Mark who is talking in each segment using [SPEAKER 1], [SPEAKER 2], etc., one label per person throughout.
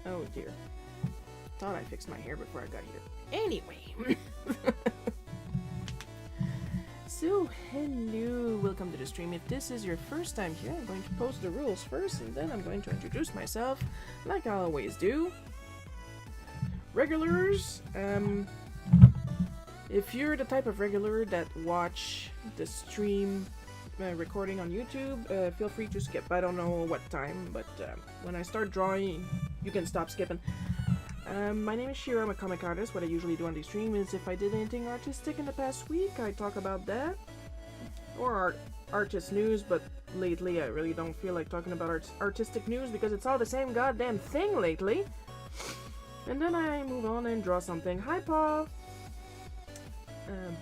[SPEAKER 1] Oh dear. Thought I fixed my hair before I got here. Anyway. So, hello, welcome to the stream. If this is your first time here, I'm going to post the rules first, and then I'm going to introduce myself, like I always do. Regulars, if you're the type of regular that watch the stream recording on YouTube, feel free to skip. I don't know what time, but when I start drawing, you can stop skipping. My name is Shiro, I'm a comic artist. What I usually do on the stream is if I did anything artistic in the past week, I talk about that. Or artist news, but lately I really don't feel like talking about artistic news because it's all the same goddamn thing lately. And then I move on and draw something. Hi, Paul!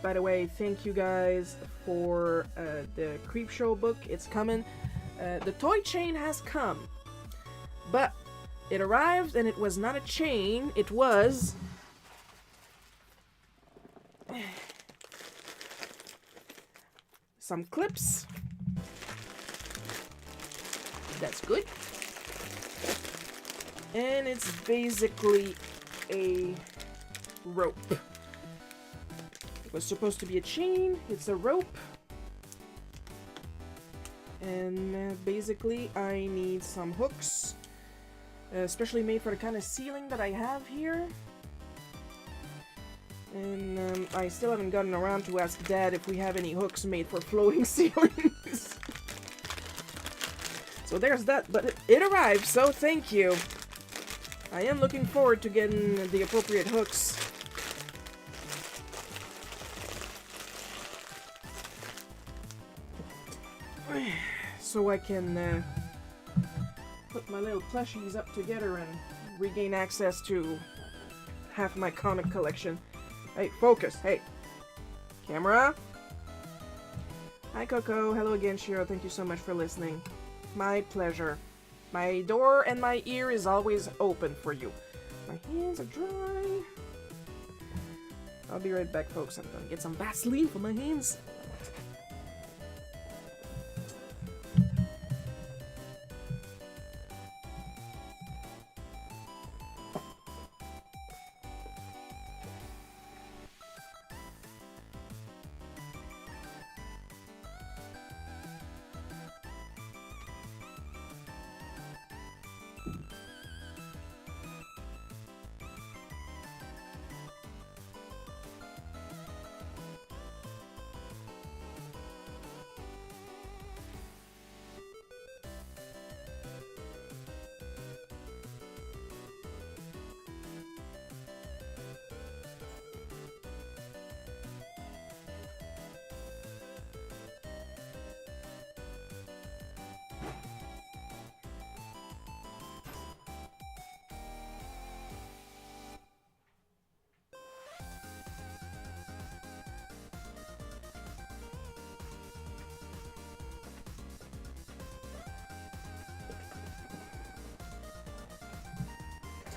[SPEAKER 1] By the way, thank you guys for the Creepshow book. It's coming. The toy chain has come. But it arrived and it was not a chain, it was some clips. That's good. And it's basically a rope. It was supposed to be a chain, it's a rope. And basically I need some hooks. Especially made for the kind of ceiling that I have here. And I still haven't gotten around to ask Dad if we have any hooks made for floating ceilings. So there's that, but it arrived, so thank you. I am looking forward to getting the appropriate hooks. So I can put my little plushies up together and regain access to half my comic collection. Hey, focus! Hey! Camera! Hi, Coco. Hello again, Shiro. Thank you so much for listening. My pleasure. My door and my ear is always open for you. My hands are dry. I'll be right back, folks. I'm gonna get some Vaseline for my hands.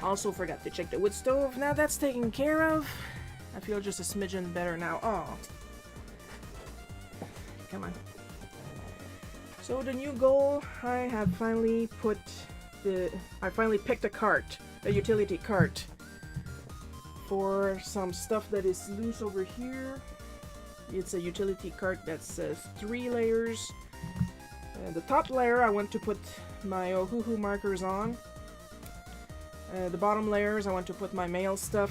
[SPEAKER 1] Also forgot to check the wood stove. Now that's taken care of. I feel just a smidgen better now. Oh. Come on. So the new goal, I finally picked a cart, a utility cart, for some stuff that is loose over here. It's a utility cart that's 3 layers. The top layer I want to put my Ohuhu markers on. The bottom layers, I want to put my mail stuff.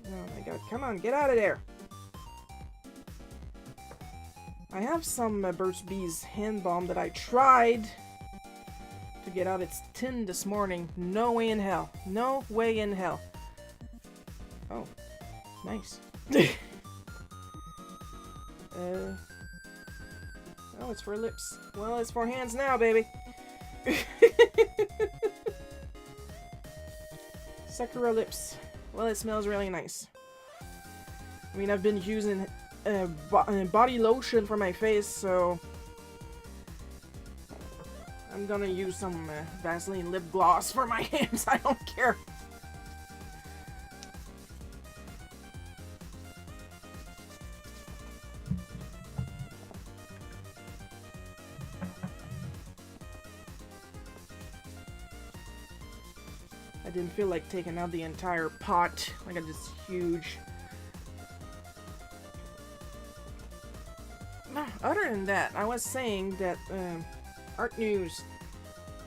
[SPEAKER 1] Oh my god, come on, get out of there! I have some Burt's Bees hand balm that I tried to get out its tin this morning. No way in hell. No way in hell. Oh, nice. Oh, it's for lips. Well, it's for hands now, baby. Sakura lips. Well, it smells really nice. I mean, I've been using body lotion for my face, so I'm gonna use some Vaseline lip gloss for my hands. I don't care. didn't feel like taking out the entire pot. I got this huge. Other than that, I was saying that art news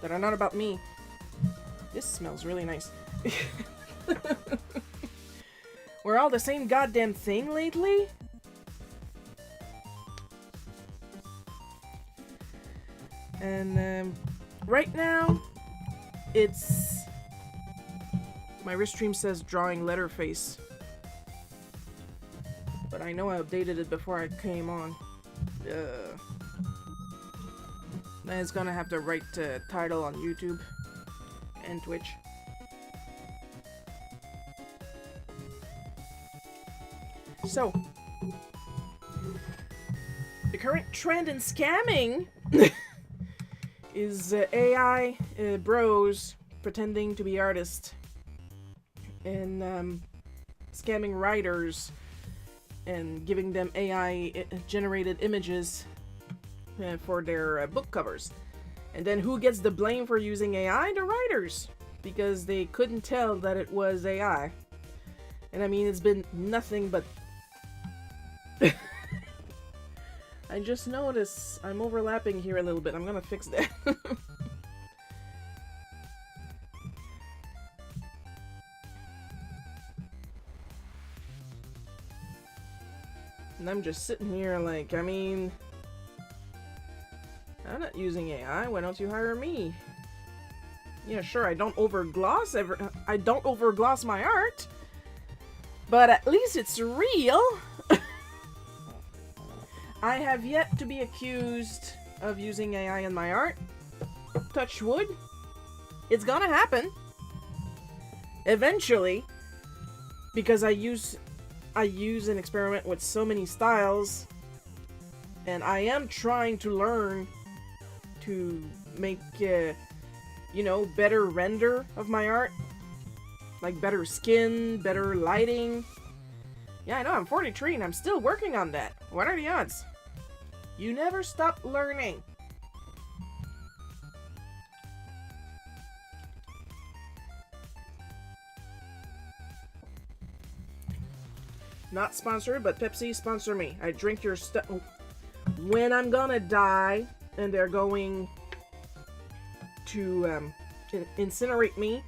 [SPEAKER 1] that are not about me. This smells really nice. We're all the same goddamn thing lately? And right now, it's... My wrist stream says drawing Letterface. But I know I updated it before I came on. Then it's gonna have the right title on YouTube and Twitch. So, the current trend in scamming is AI bros pretending to be artists and scamming writers and giving them AI generated images for their book covers. And then who gets the blame for using AI? The writers, because they couldn't tell that it was AI. And I mean, it's been nothing but I just noticed I'm overlapping here a little bit. I'm gonna fix that. And I'm just sitting here like, I mean, I'm not using AI. Why don't you hire me? Yeah, sure, I don't overgloss my art, but at least it's real. I have yet to be accused of using AI in my art. Touch wood. It's gonna happen. Eventually. Because I use and experiment with so many styles. And I am trying to learn to make, you know, better render of my art. Like better skin, better lighting. Yeah, I know, I'm 43 and I'm still working on that. What are the odds? You never stop learning. Not sponsored, but Pepsi sponsor me. I drink your stuff. When I'm gonna die and they're going to incinerate me,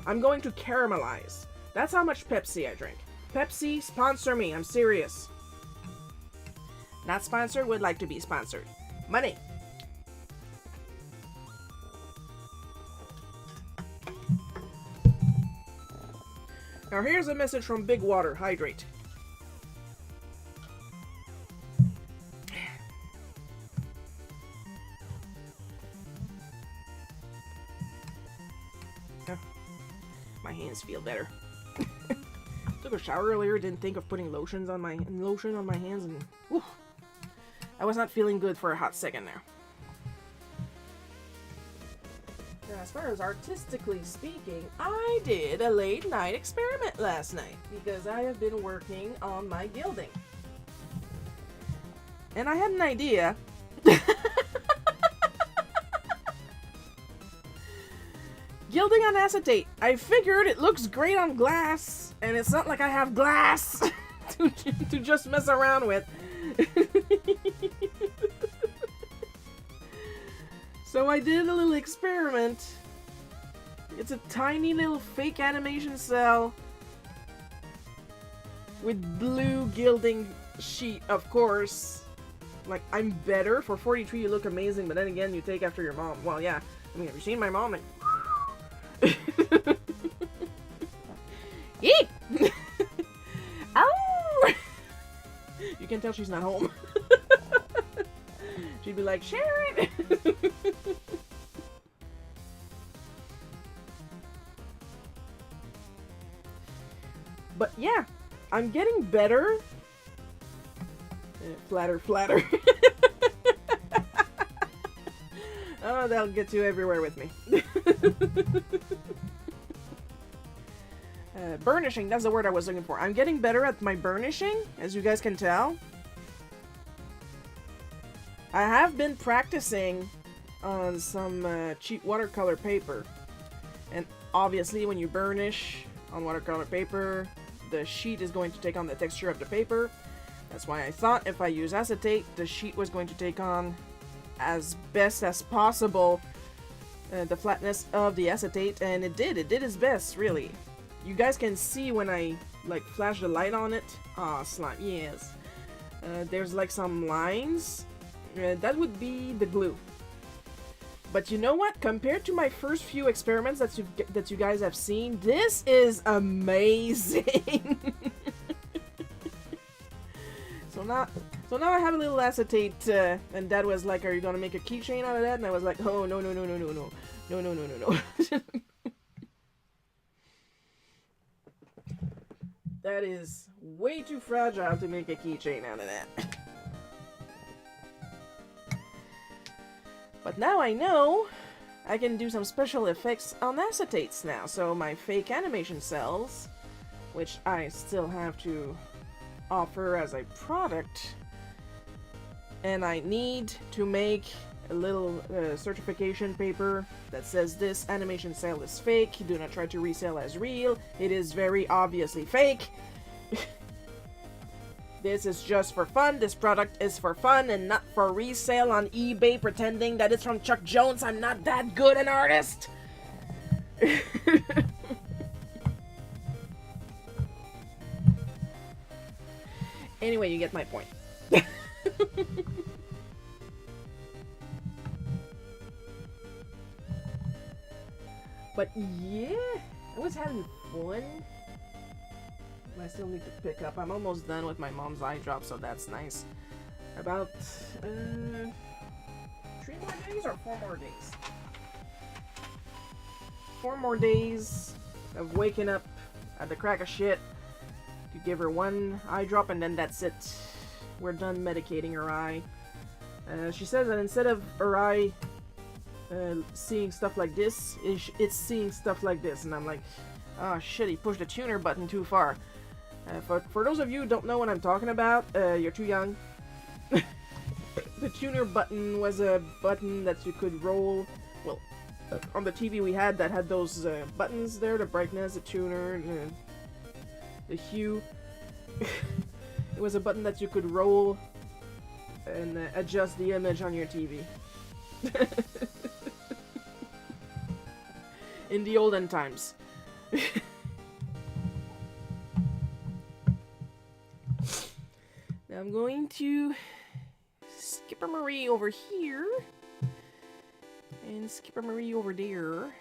[SPEAKER 1] I'm going to caramelize. That's how much Pepsi I drink. Pepsi, sponsor me. I'm serious. Not sponsored, would like to be sponsored. Money. Now here's a message from Big Water. Hydrate. My hands feel better. Took a shower earlier, didn't think of putting lotion on my hands, and whew, I was not feeling good for a hot second there. Now, as far as artistically speaking, I did a late night experiment last night because I have been working on my gilding. And I had an idea. Gilding on acetate. I figured it looks great on glass, and it's not like I have glass to just mess around with. So I did a little experiment. It's a tiny little fake animation cell with blue gilding sheet, of course. Like, I'm better. For 43, you look amazing, but then again, you take after your mom. Well, yeah. I mean, have you seen my mom? Like, Eee! Ow! You can tell she's not home. She'd be like, Sharon! But yeah, I'm getting better. Flatter, flatter. Oh, that'll get you everywhere with me. Burnishing, that's the word I was looking for. I'm getting better at my burnishing, as you guys can tell. I have been practicing on some cheap watercolor paper. And obviously when you burnish on watercolor paper, the sheet is going to take on the texture of the paper. That's why I thought if I use acetate, the sheet was going to take on as best as possible the flatness of the acetate, and it did its best, really. You guys can see when I like flash the light on it. Ah, slime, yes. There's like some lines. That would be the glue. But you know what? Compared to my first few experiments that you guys have seen, this is amazing. So now I have a little acetate, and Dad was like, "Are you gonna make a keychain out of that?" And I was like, "Oh no. That is way too fragile to make a keychain out of that." But now I know I can do some special effects on acetates now. So my fake animation cells, which I still have to offer as a product, and I need to make a little certification paper that says this animation cell is fake. Do not try to resell as real. It is very obviously fake. This is just for fun. This product is for fun and not for resale on eBay pretending that it's from Chuck Jones. I'm not that good an artist. Anyway, you get my point. But yeah, I was having fun. I still need to pick up. I'm almost done with my mom's eye drop, so that's nice. About 3 more days or 4 more days? 4 more days of waking up at the crack of shit to give her 1 eye drop, and then that's it. We're done medicating her eye. She says that instead of her eye seeing stuff like this, it's seeing stuff like this, and I'm like, oh shit, he pushed the tuner button too far. For those of you who don't know what I'm talking about, you're too young. The tuner button was a button that you could roll. Well, on the TV we had that had those buttons there, the brightness, the tuner, the hue. It was a button that you could roll and adjust the image on your TV. In the olden times. Now I'm going to Skipper Marie over here and Skipper Marie over there.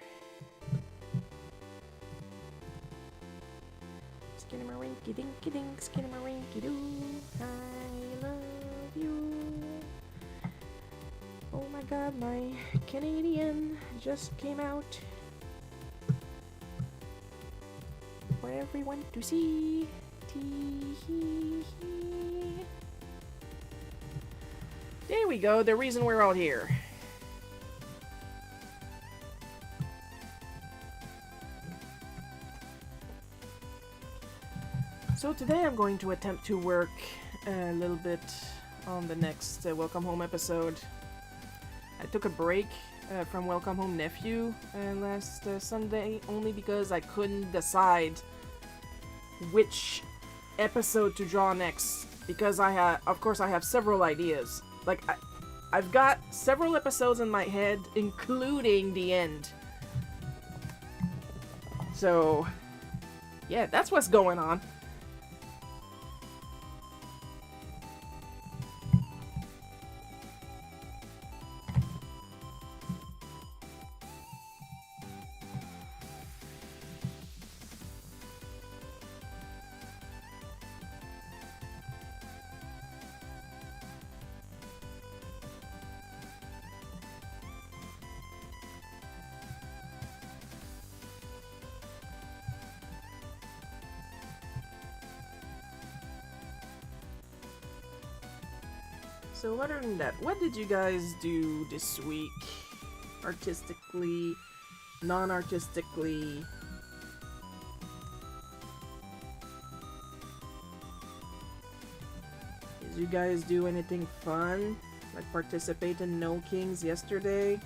[SPEAKER 1] Skinnamarink dinky dink, skinnamarink doo. I love you. Oh my god, my Canadian just came out for everyone to see. There we go, the reason we're all here. So today I'm going to attempt to work a little bit on the next Welcome Home episode. I took a break from Welcome Home Nephew last Sunday only because I couldn't decide which episode to draw next, because of course I have several ideas. Like I've got several episodes in my head, including the end. So yeah, that's what's going on. So other than that, what did you guys do this week? Artistically, non-artistically? Did you guys do anything fun? Like participate in No Kings yesterday?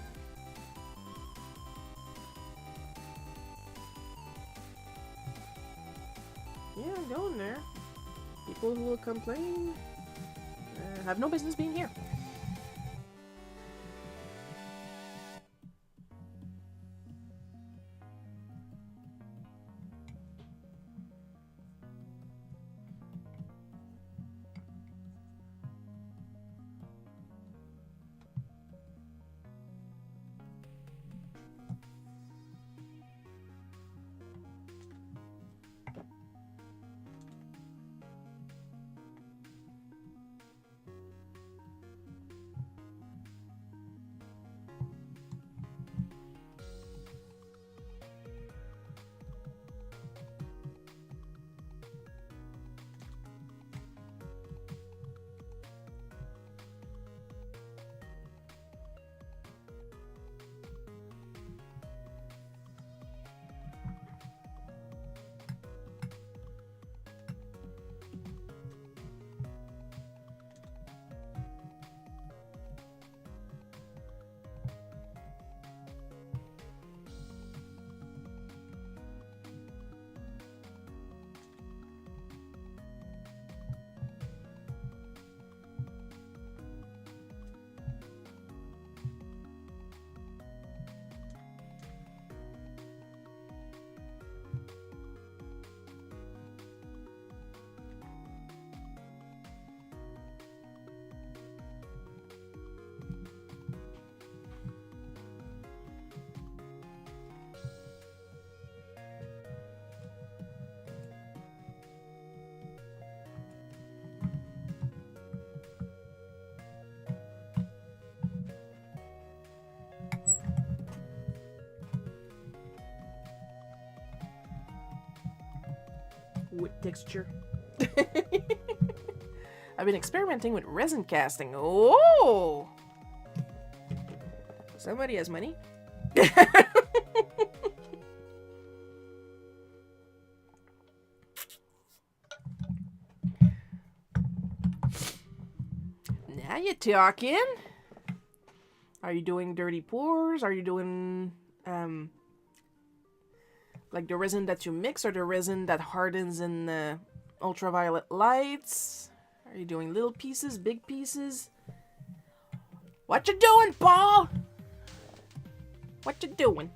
[SPEAKER 1] people who will complain have no business being here. Wood texture. I've been experimenting with resin casting. Oh! Somebody has money. Now you're talking. Are you doing dirty pours? Are you doing like the resin that you mix, or the resin that hardens in ultraviolet lights? Are you doing little pieces, big pieces? What you doing, Paul? What you doing?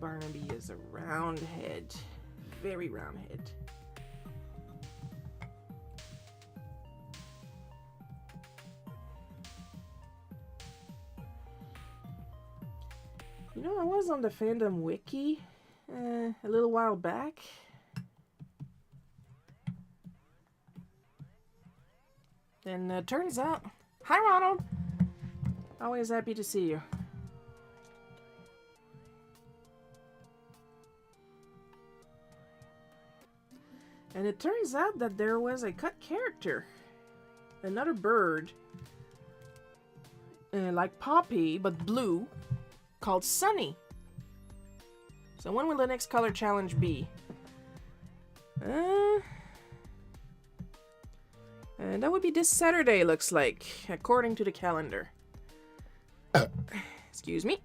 [SPEAKER 1] Barnaby is a round head. Very round head. You know, I was on the fandom wiki a little while back. And turns out... Hi, Ronald! Always happy to see you. And it turns out that there was a cut character. Another bird. Like Poppy, but blue. Called Sunny. So when will the next color challenge be? And that would be this Saturday, looks like, according to the calendar. Excuse me.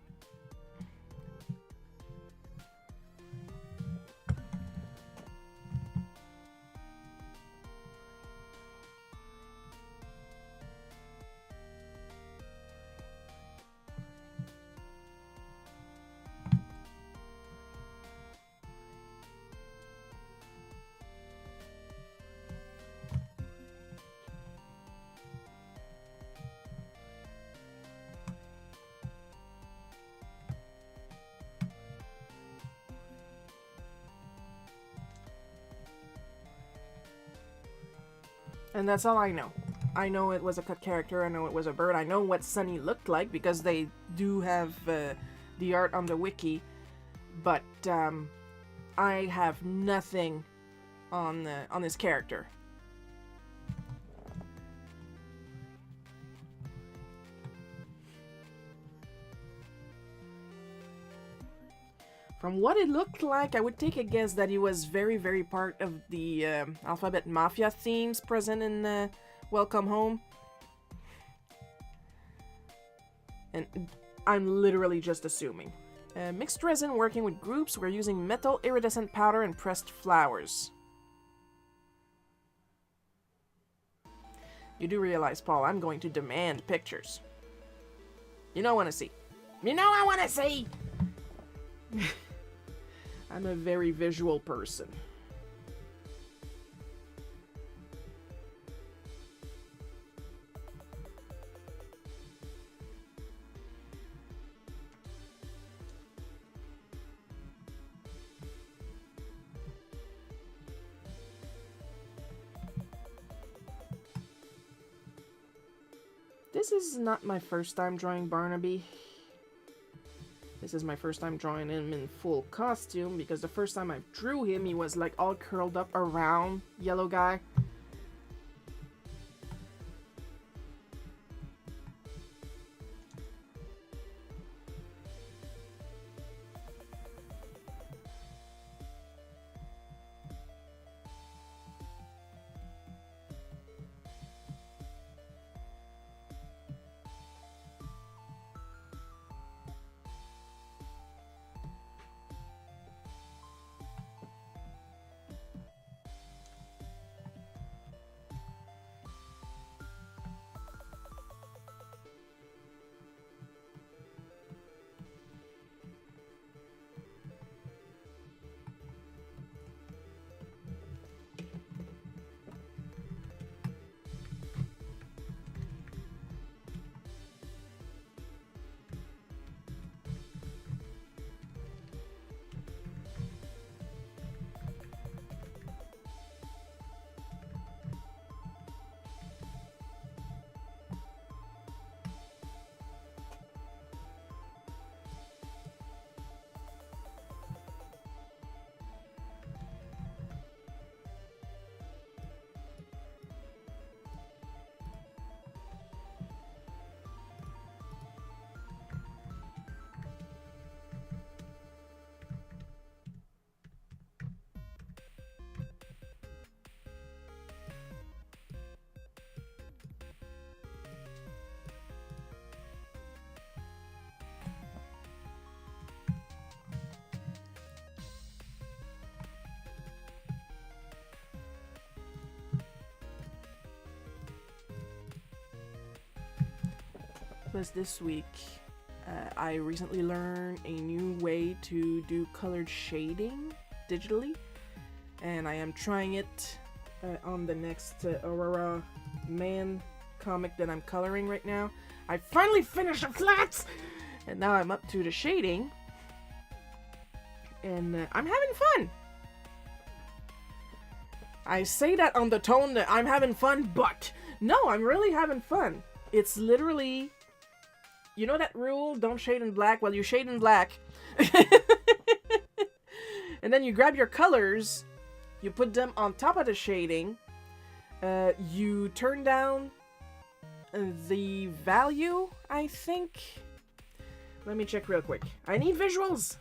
[SPEAKER 1] And that's all I know. I know it was a cut character, I know it was a bird, I know what Sunny looked like because they do have the art on the wiki, but I have nothing on this character. From what it looked like, I would take a guess that he was very, very part of the Alphabet Mafia themes present in Welcome Home. And I'm literally just assuming. Mixed resin working with groups. We're using metal iridescent powder and pressed flowers. You do realize, Paul, I'm going to demand pictures. You know I want to see. You know I want to see! I'm a very visual person. This is not my first time drawing Barnaby. This is my first time drawing him in full costume, because the first time I drew him, he was like all curled up around Yellow Guy. Was this week, I recently learned a new way to do colored shading digitally, and I am trying it on the next Aurora Man comic that I'm coloring right now. I finally finished the flats, and now I'm up to the shading, and I'm having fun. I say that on the tone that I'm having fun, but no, I'm really having fun. It's literally... You know that rule, don't shade in black? Well, you shade in black. And then you grab your colors, you put them on top of the shading, you turn down the value, I think. Let me check real quick. I need visuals.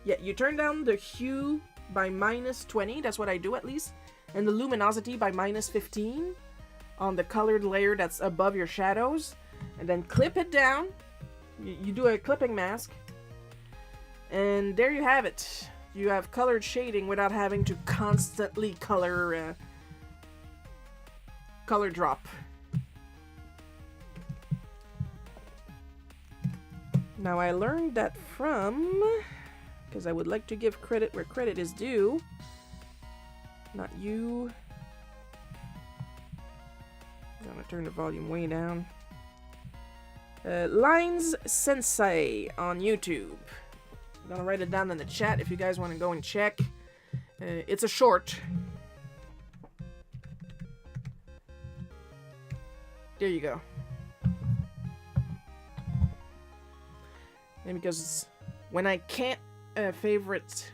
[SPEAKER 1] Yeah, you turn down the hue by -20, that's what I do at least, and the luminosity by -15 on the colored layer that's above your shadows, and then clip it down. You do a clipping mask, and there you have it. You have colored shading without having to constantly color drop. Now I learned that from, because I would like to give credit where credit is due. Not you. I'm gonna turn the volume way down. Lines Sensei on YouTube. I'm gonna write it down in the chat if you guys want to go and check. It's a short. There you go. And because when I can't favorite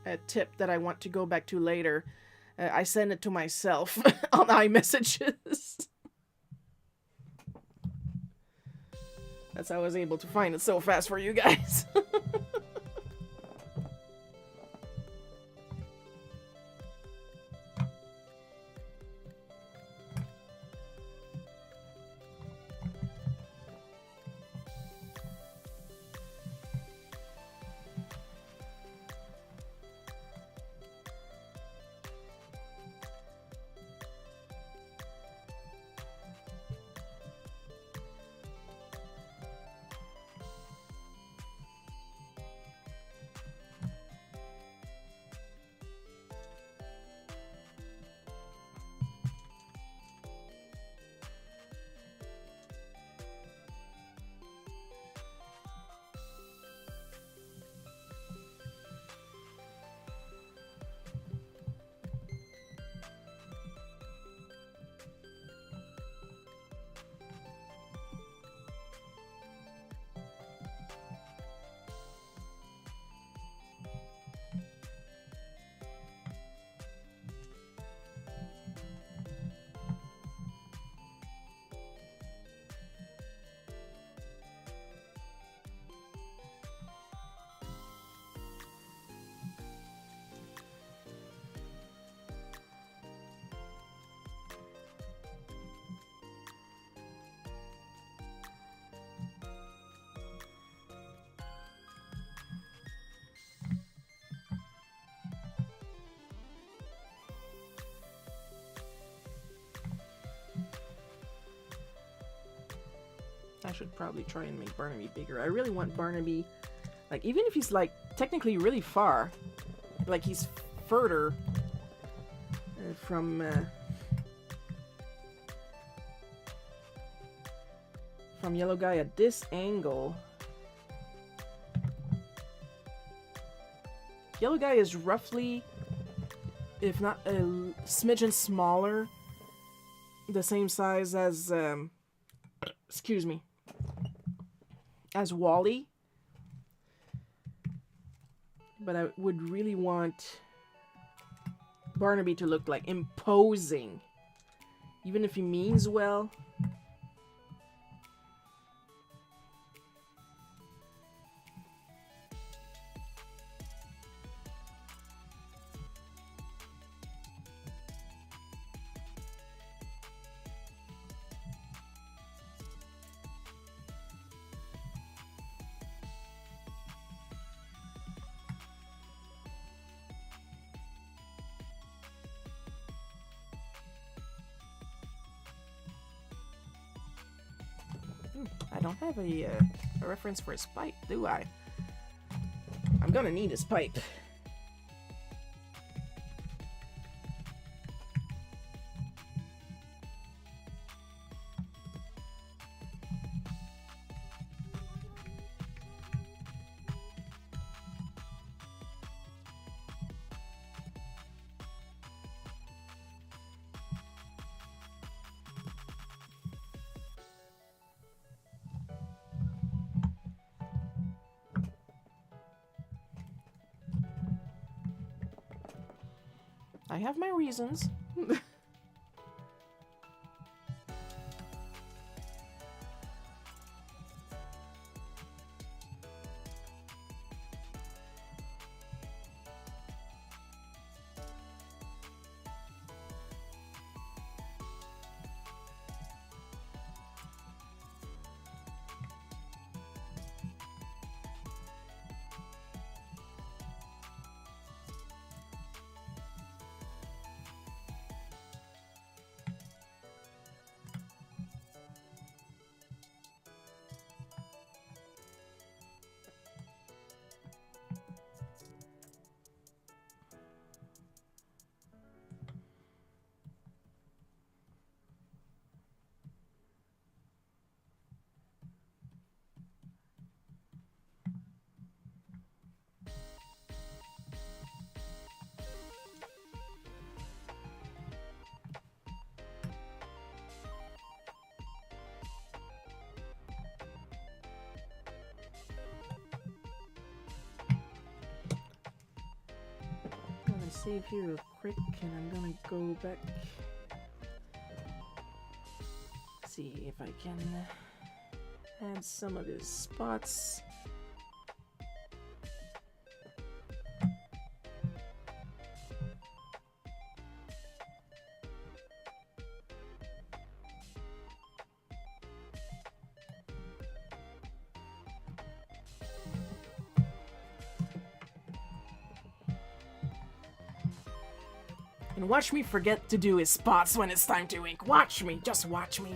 [SPEAKER 1] a tip that I want to go back to later, I send it to myself on iMessages. That's how I was able to find it so fast for you guys. I should probably try and make Barnaby bigger. I really want Barnaby, like, even if he's, like, technically really far, like, he's further from Yellow Guy at this angle. Yellow Guy is roughly, if not a smidgen smaller, the same size as, excuse me, as Wally. But I would really want Barnaby to look, like, imposing. Even if he means well. I don't have a reference for his pipe, do I? I'm gonna need his pipe. I have my reasons. save here real quick, and I'm gonna go back. See if I can add some of his spots. And watch me forget to do his spots when it's time to ink. Watch me, just watch me.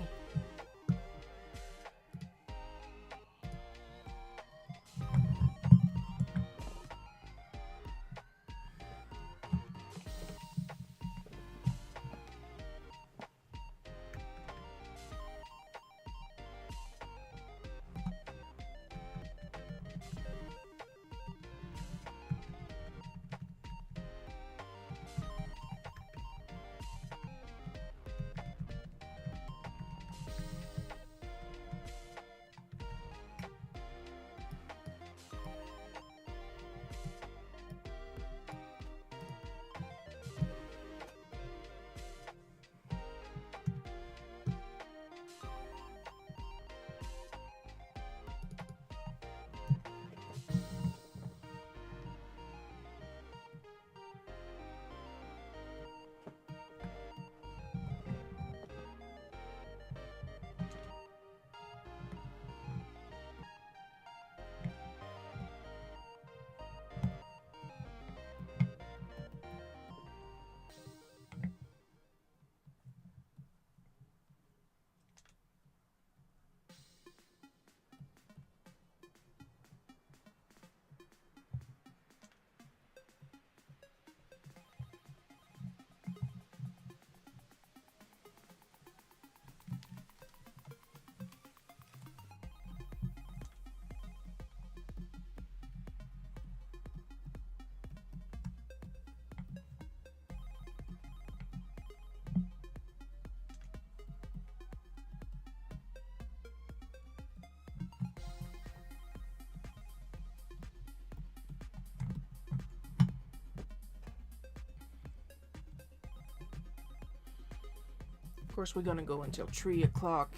[SPEAKER 1] Of course, we're gonna go until 3 o'clock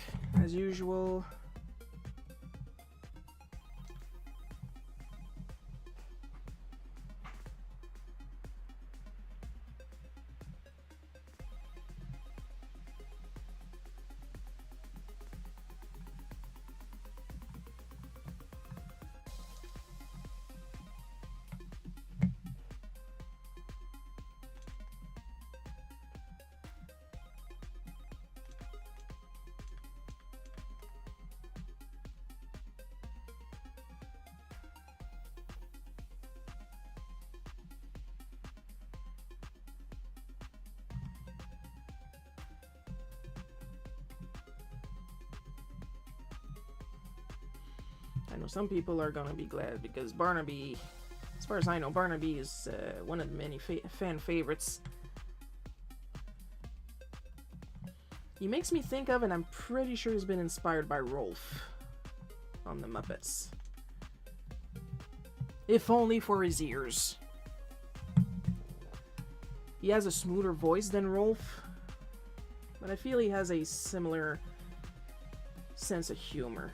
[SPEAKER 1] as usual. I know some people are gonna be glad because Barnaby, as far as I know, Barnaby is one of the many fan favorites. He makes me think of, and I'm pretty sure he's been inspired by Rolf on the Muppets. If only for his ears. He has a smoother voice than Rolf, but I feel he has a similar sense of humor.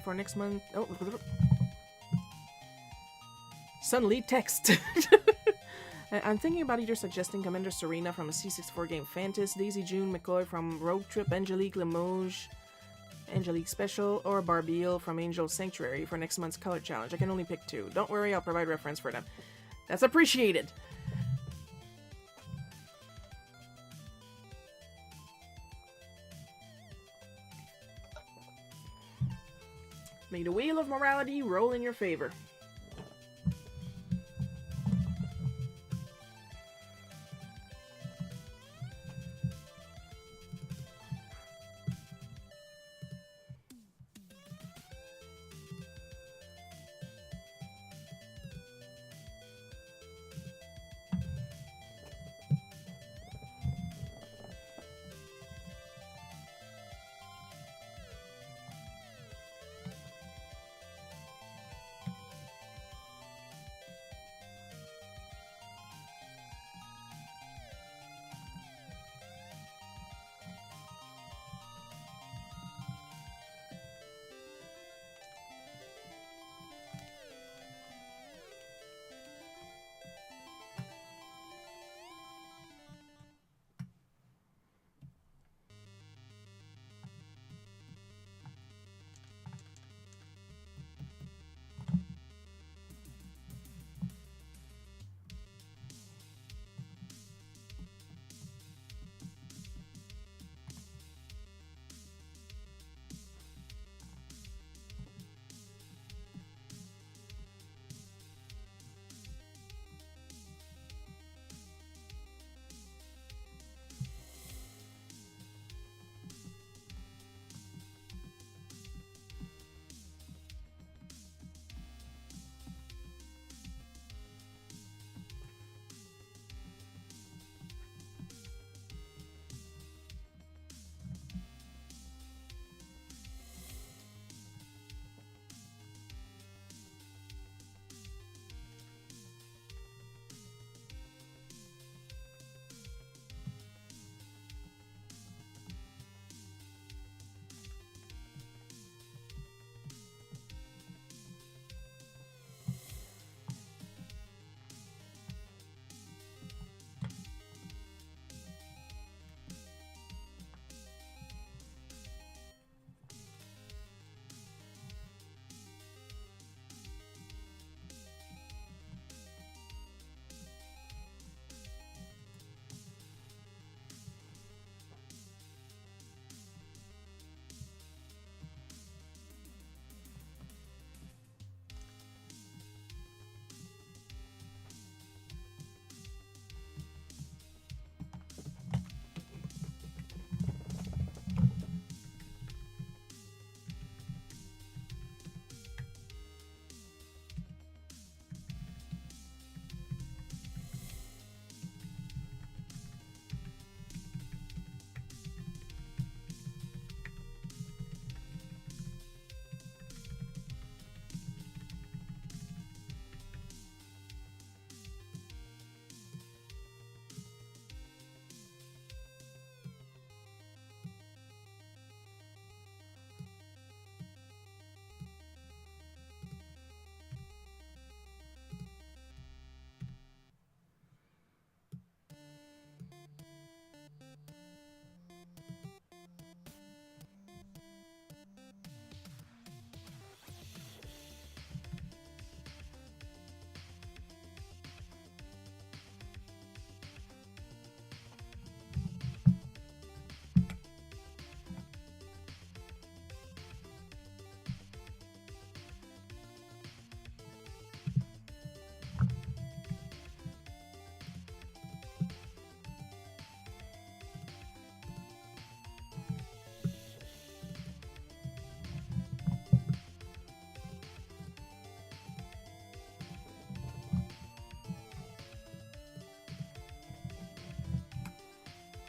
[SPEAKER 1] for next month. Oh, suddenly text. I'm thinking about either suggesting Commander Serena from a C64 game Fantas, Daisy June McCoy from Road Trip, Angelique Limoges, Angelique Special, or Barbiel from Angel Sanctuary for next month's color challenge. I can only pick 2. Don't worry, I'll provide reference for them. That's appreciated. May the wheel of morality roll in your favor.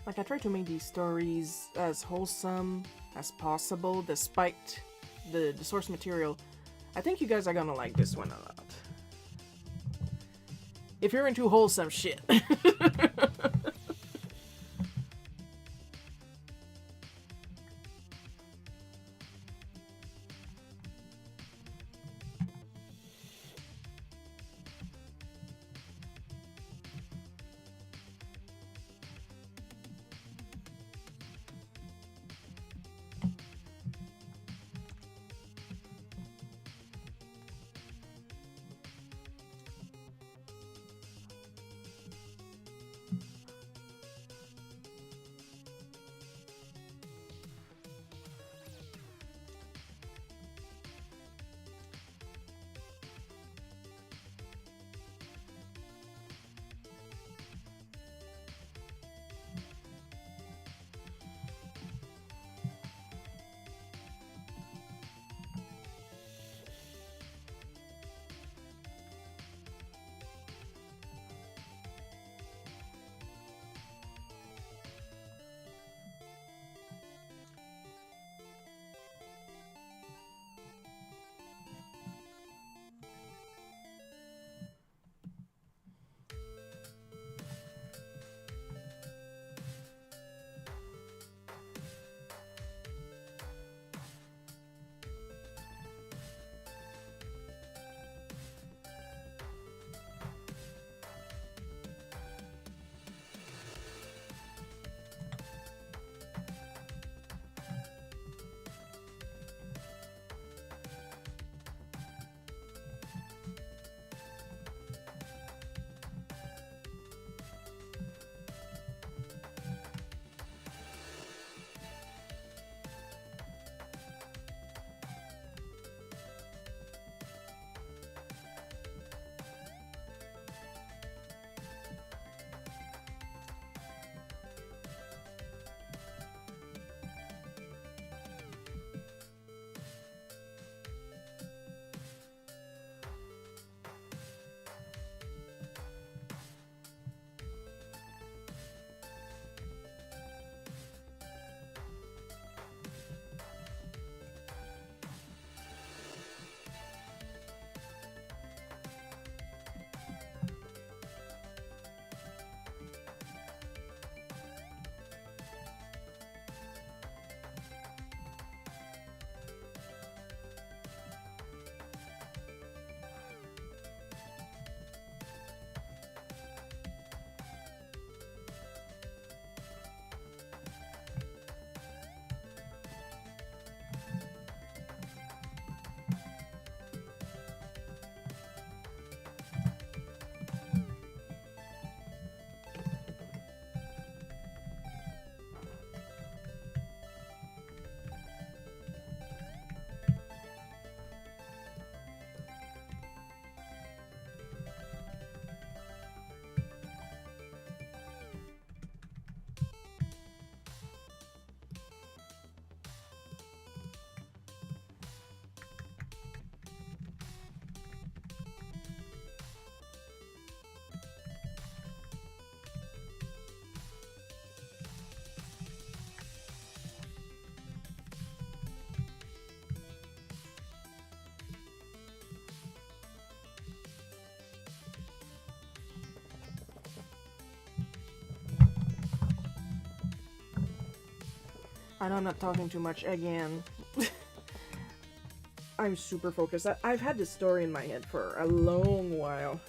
[SPEAKER 1] Like, I try to make these stories as wholesome as possible, despite the source material. I think you guys are gonna like this one a lot. If you're into wholesome shit. I know I'm not talking too much again. I'm super focused. I've had this story in my head for a long while.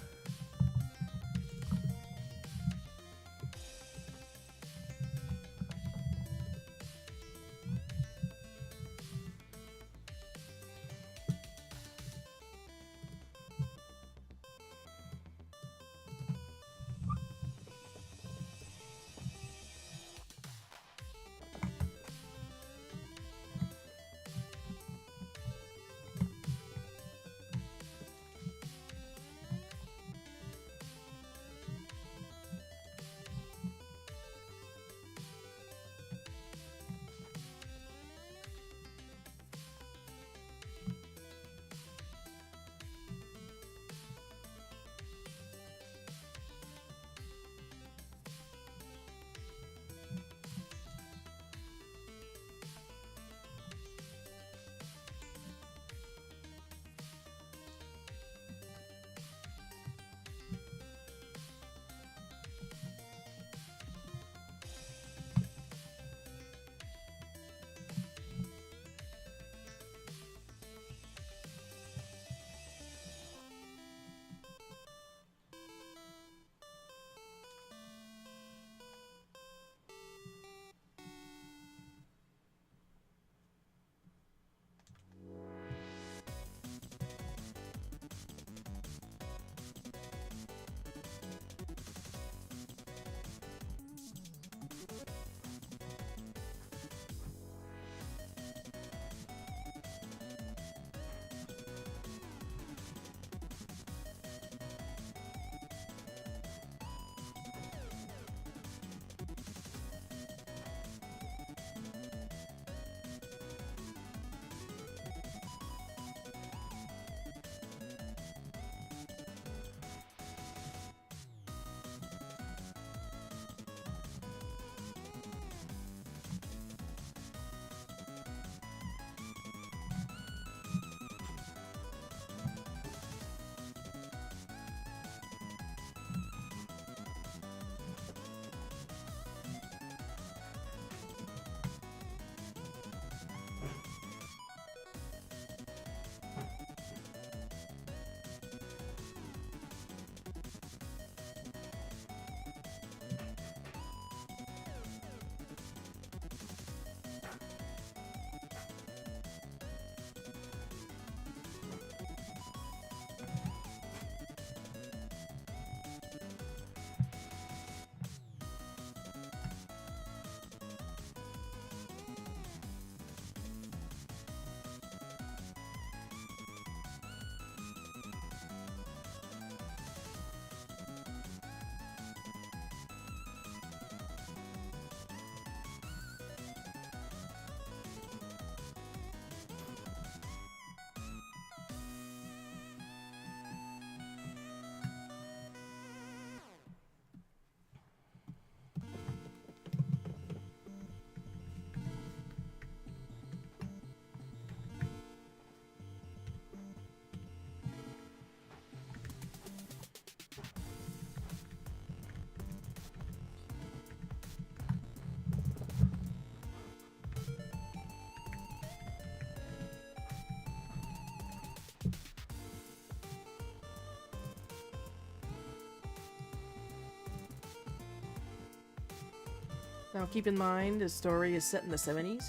[SPEAKER 1] Now keep in mind, the story is set in the 70s.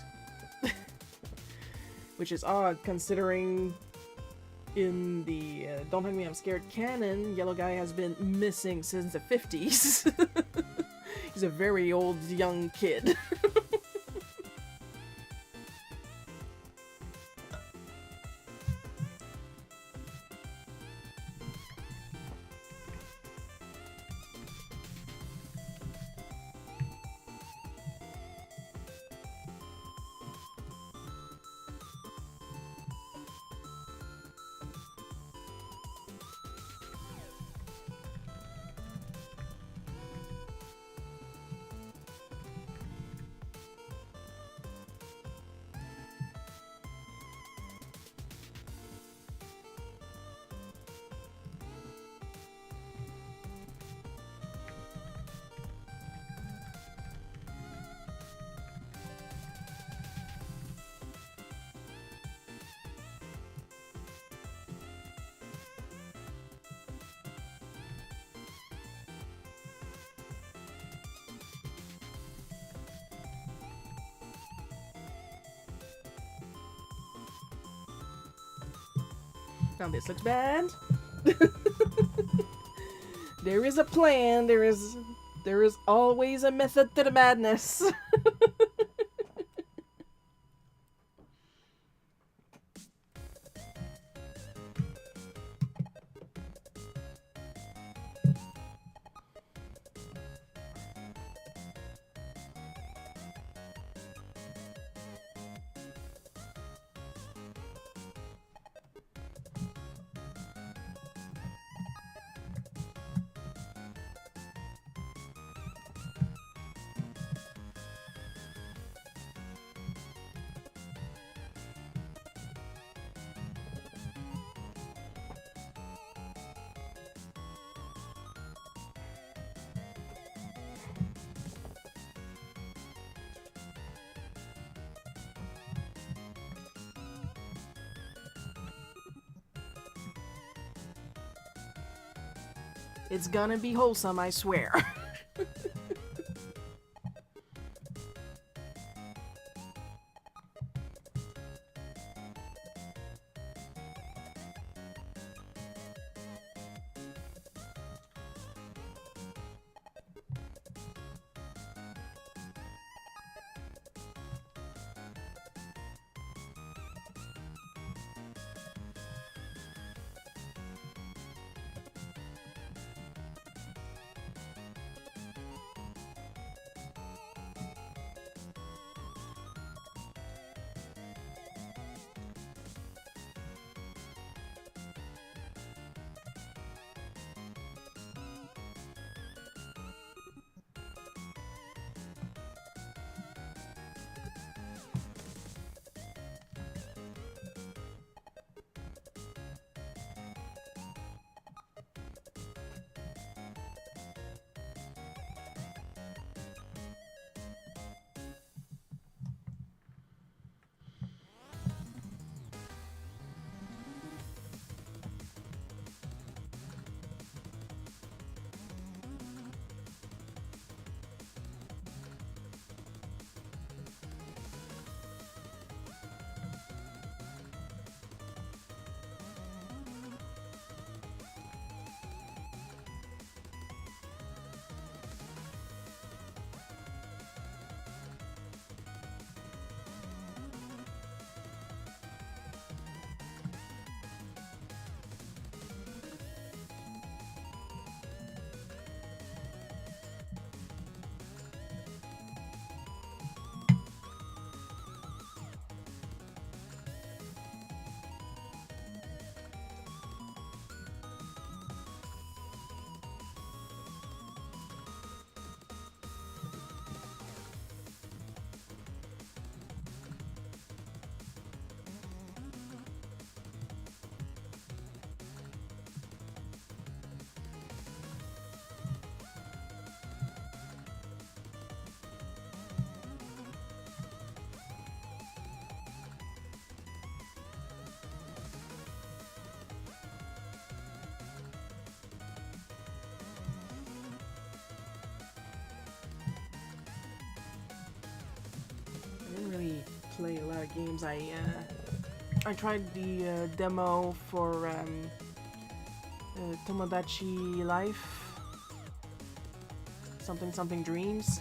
[SPEAKER 1] Which is odd, considering in the Don't Hug Me, I'm Scared canon, Yellow Guy has been missing since the 50s. He's a very old, young kid. Now this looks bad. There is a plan. There is always a method to the madness. It's gonna be wholesome, I swear. Really play a lot of games. I tried the demo for Tomodachi Life, something Dreams.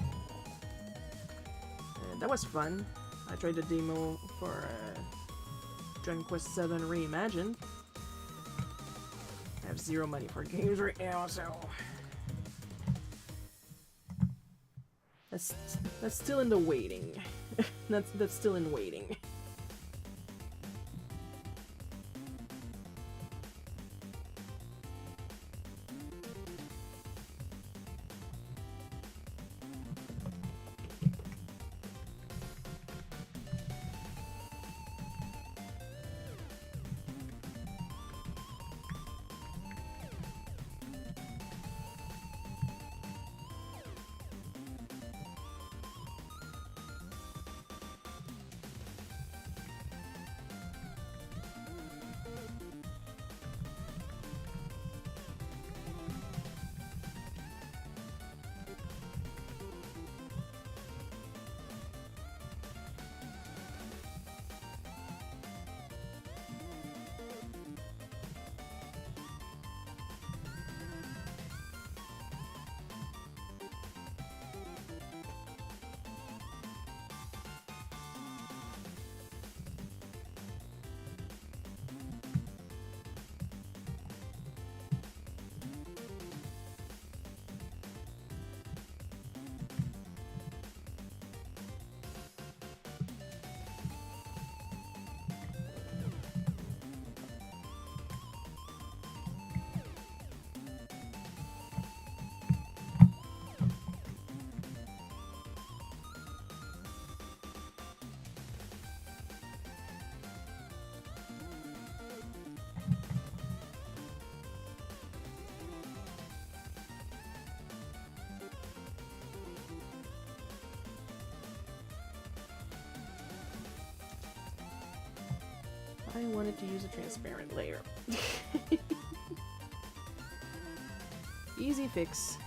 [SPEAKER 1] That was fun. I tried the demo for Dragon Quest VII Reimagined. I have zero money for games right now, so that's still in the waiting. That's still in waiting. I wanted to use a transparent layer. Easy fix.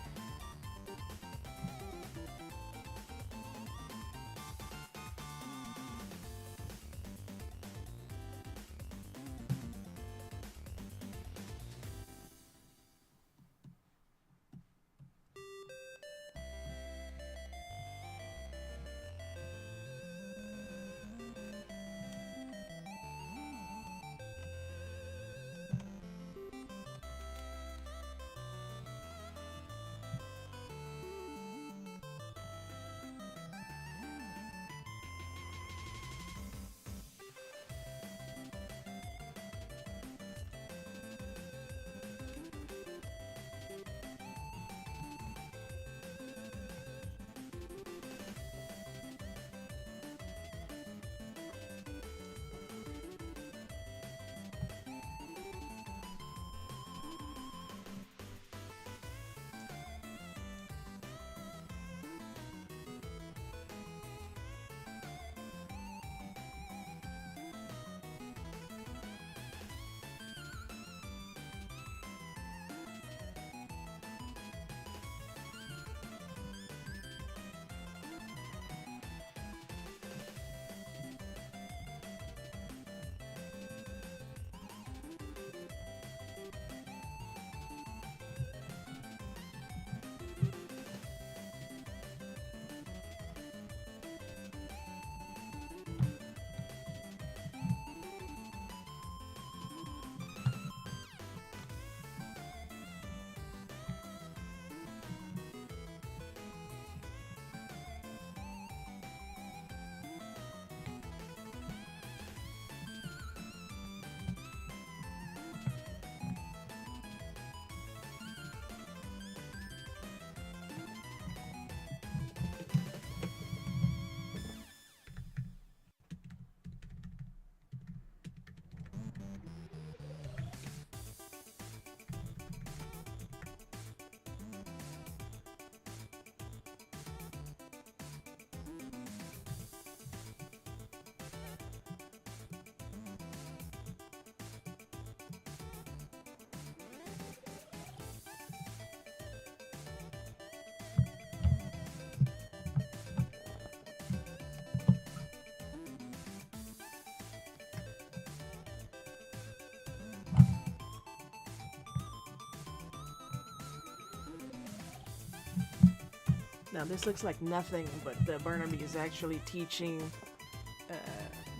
[SPEAKER 1] Now this looks like nothing, but the Barnaby is actually teaching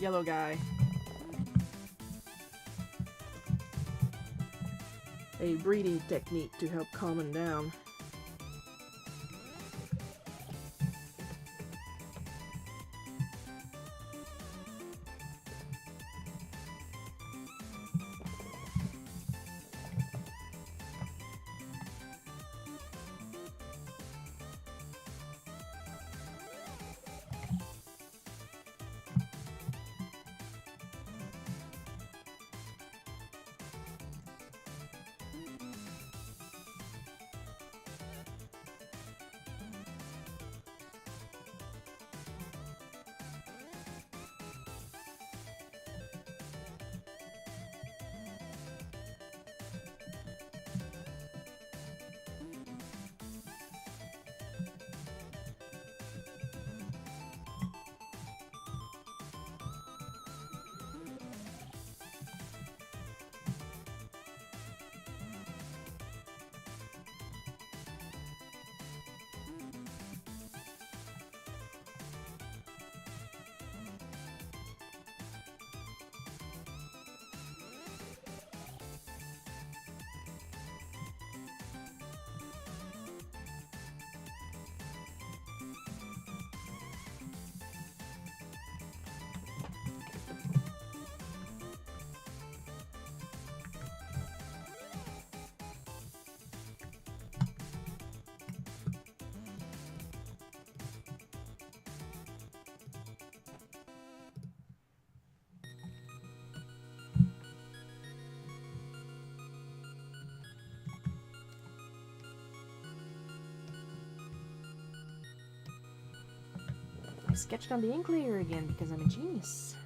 [SPEAKER 1] yellow guy a breathing technique to help calm him down. I sketched on the ink layer again because I'm a genius.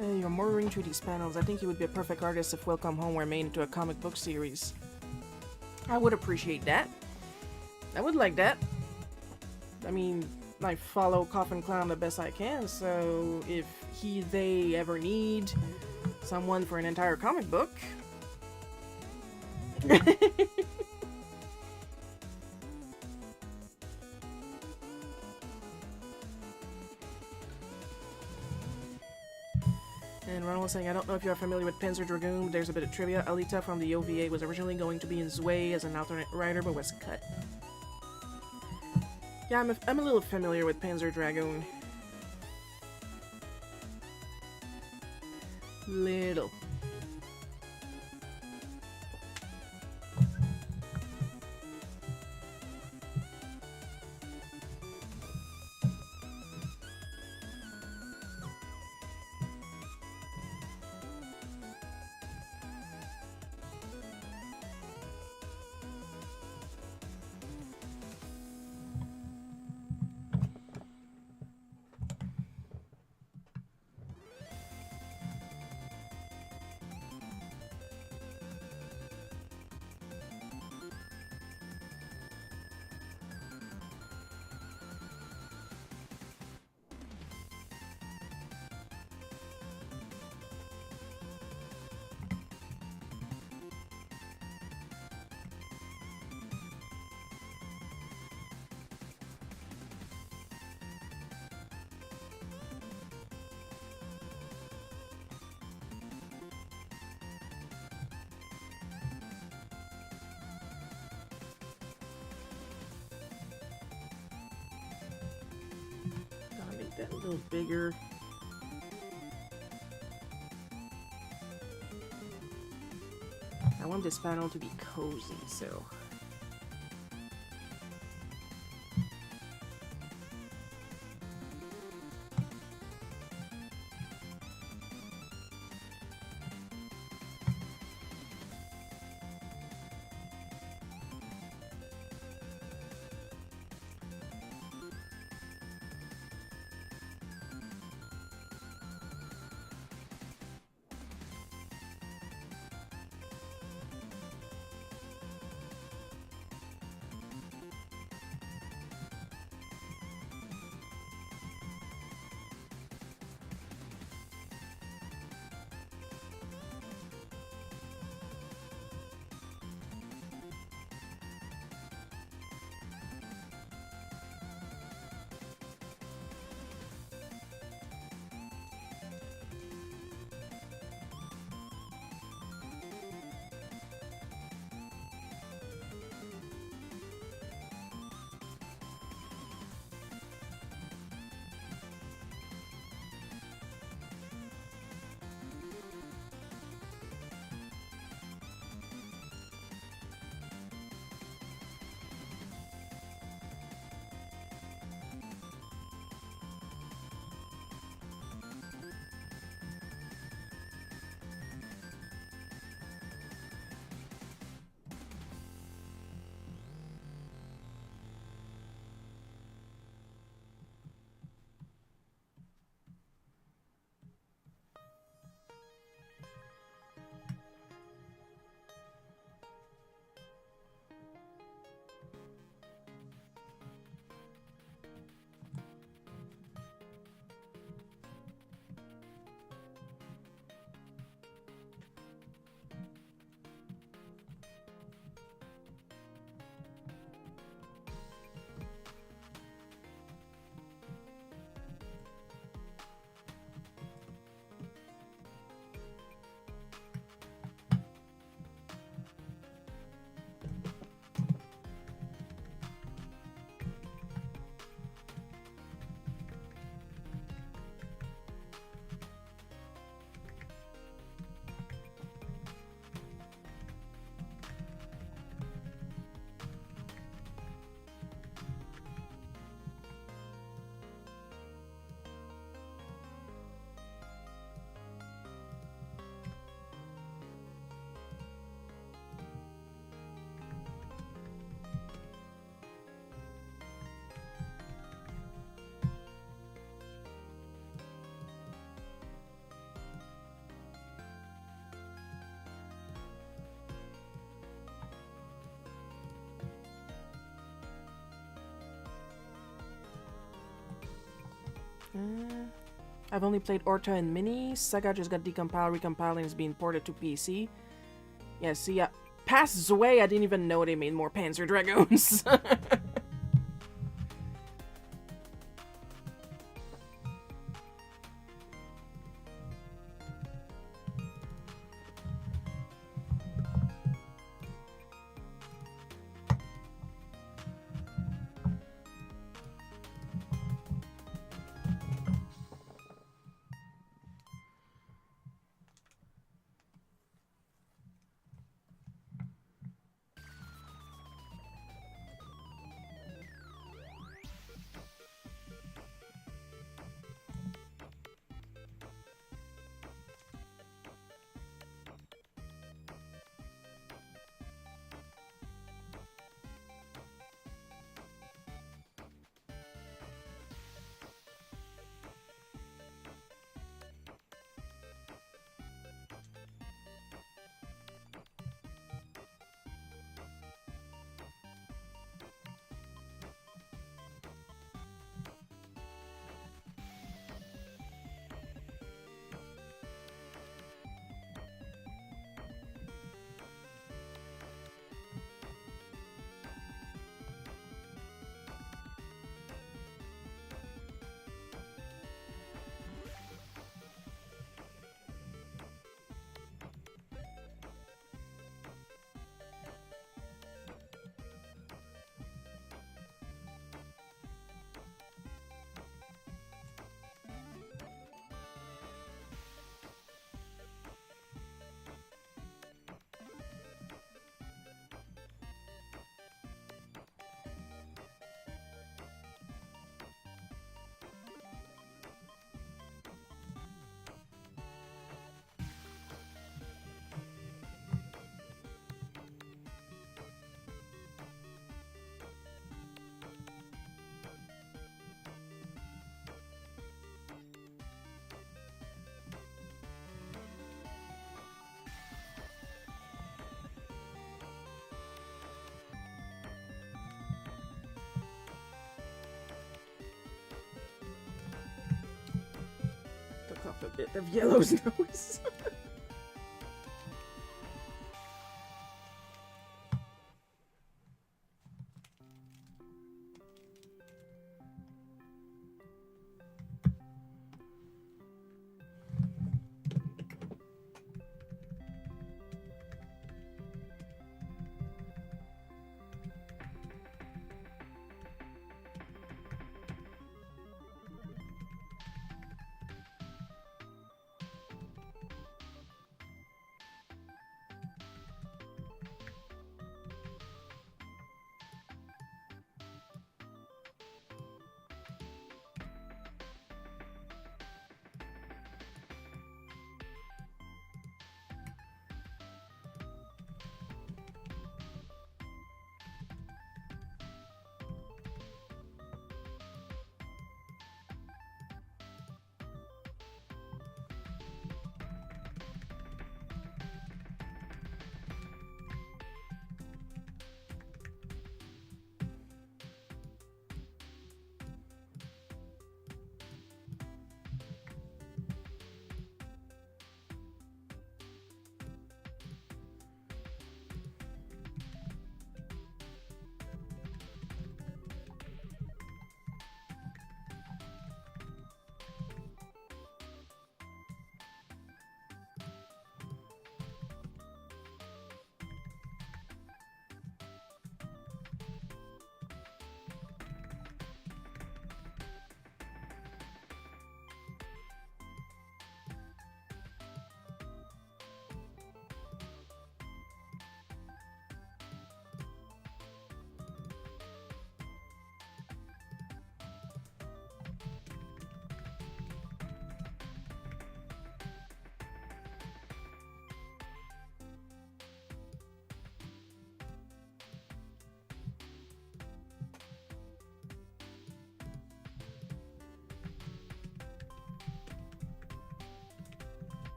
[SPEAKER 1] You're murdering through these panels. I think you would be a perfect artist if Welcome Home were made into a comic book series. I would appreciate that. I would like that. I mean, I follow Coffin Clown the best I can, so if they ever need someone for an entire comic book... And Ronald was saying, I don't know if you're familiar with Panzer Dragoon, but there's a bit of trivia. Alita from the OVA was originally going to be in Zwei as an alternate writer, but was cut. Yeah, I'm a little familiar with Panzer Dragoon. Little. Gotta make that a little bigger. I want this panel to be cozy, so... I've only played Orta and Mini. Sega just got decompiled, recompiled, and is being ported to PC. Yeah, see, past Zwei, I didn't even know they made more Panzer Dragoons. Took off a bit of Yellow's nose.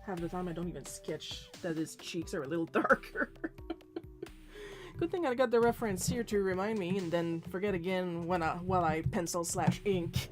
[SPEAKER 1] Half the time I don't even sketch that his cheeks are a little darker. Good thing I got the reference here to remind me, and then forget again while I pencil / ink.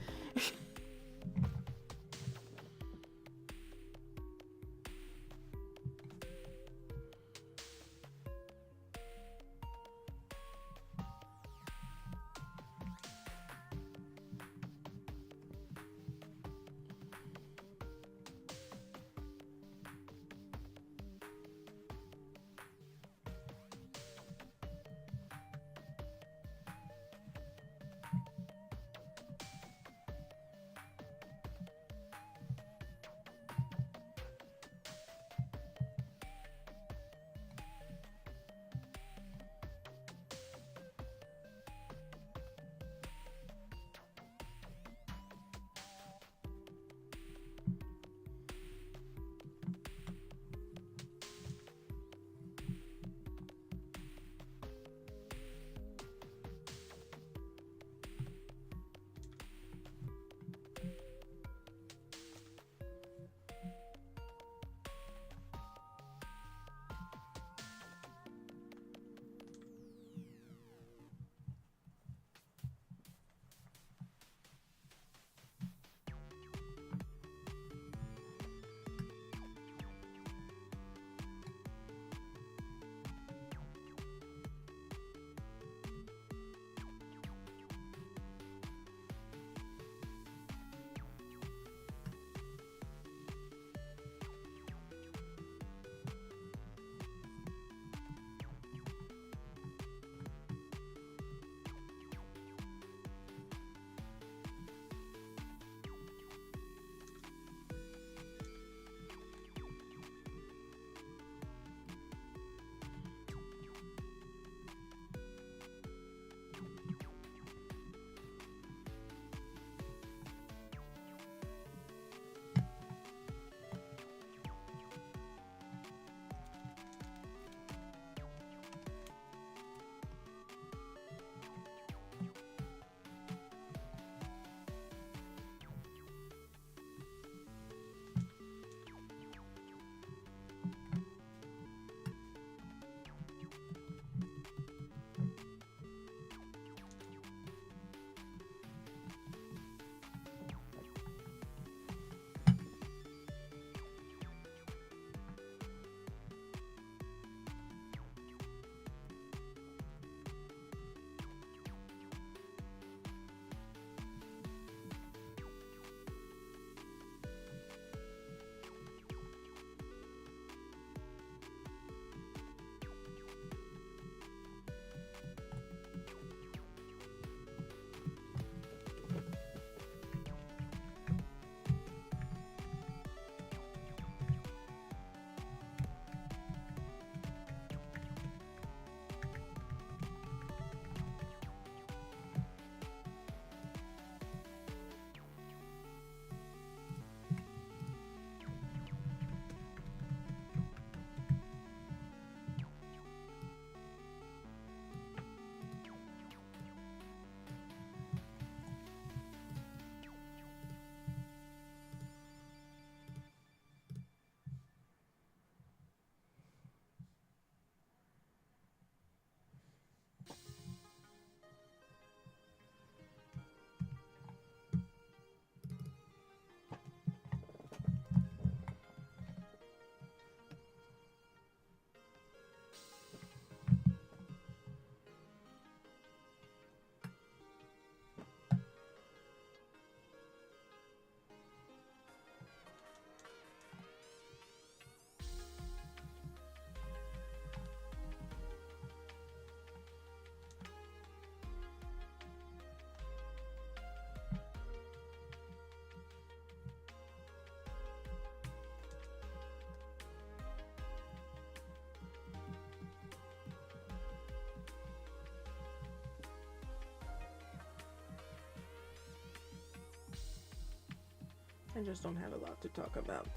[SPEAKER 1] I just don't have a lot to talk about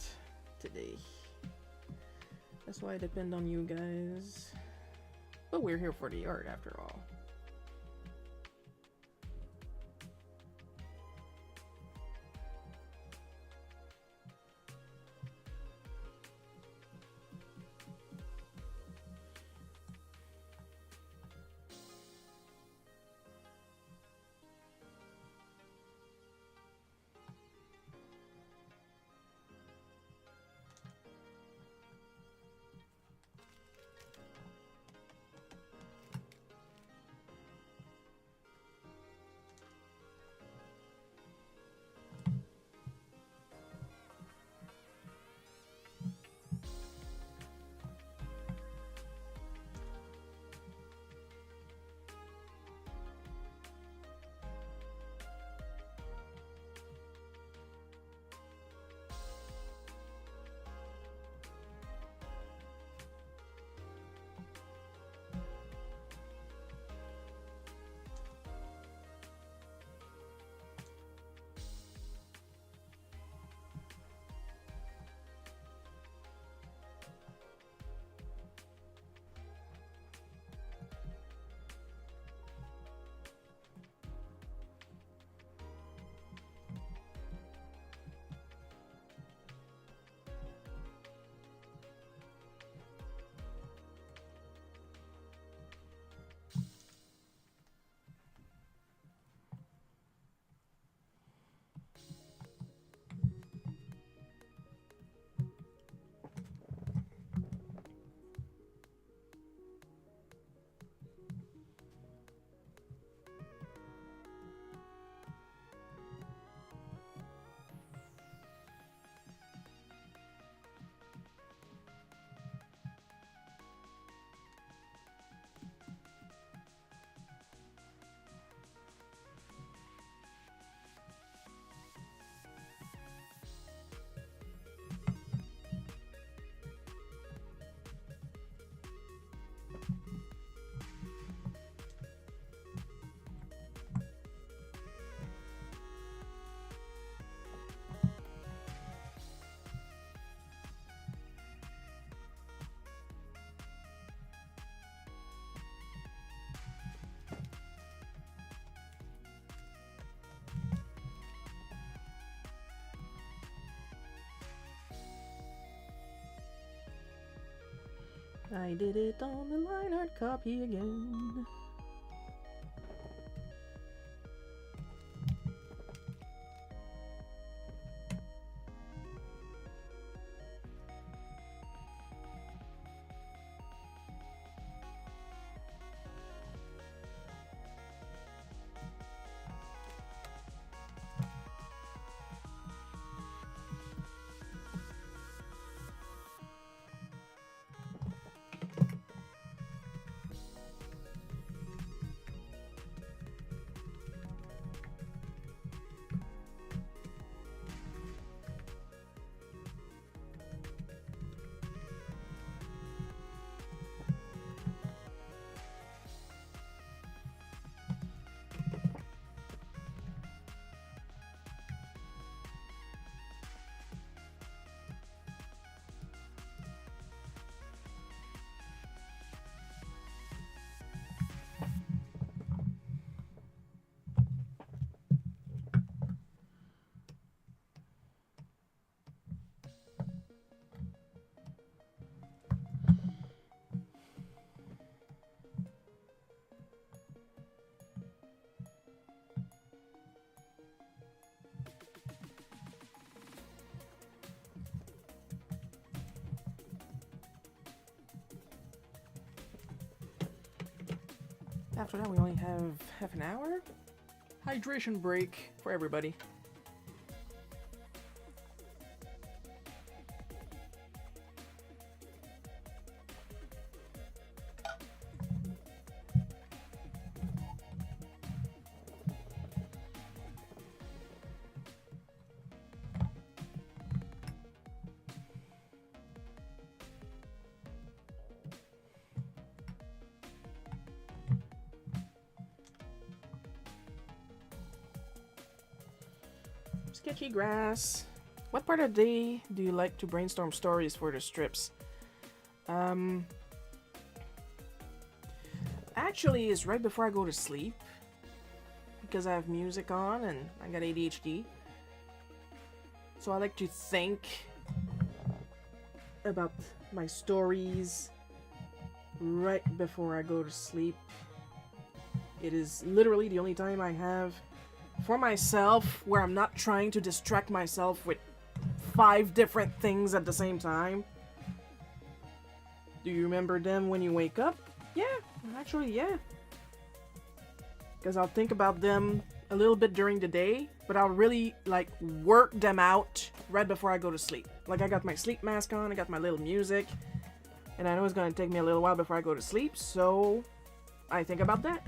[SPEAKER 1] today. That's why I depend on you guys. But we're here for the art after all. I did it on the line art copy again. After that, we only have half an hour. Hydration break for everybody. Sketchy grass. What part of the day do you like to brainstorm stories for the strips? Actually, it's right before I go to sleep because I have music on and I got ADHD. So I like to think about my stories right before I go to sleep. It is literally the only time I have for myself where I'm not trying to distract myself with 5 different things at the same time. Do you remember them when you wake up? Yeah, actually, yeah. Because I'll think about them a little bit during the day, but I'll really, like, work them out right before I go to sleep. Like, I got my sleep mask on, I got my little music, and I know it's going to take me a little while before I go to sleep, so I think about that.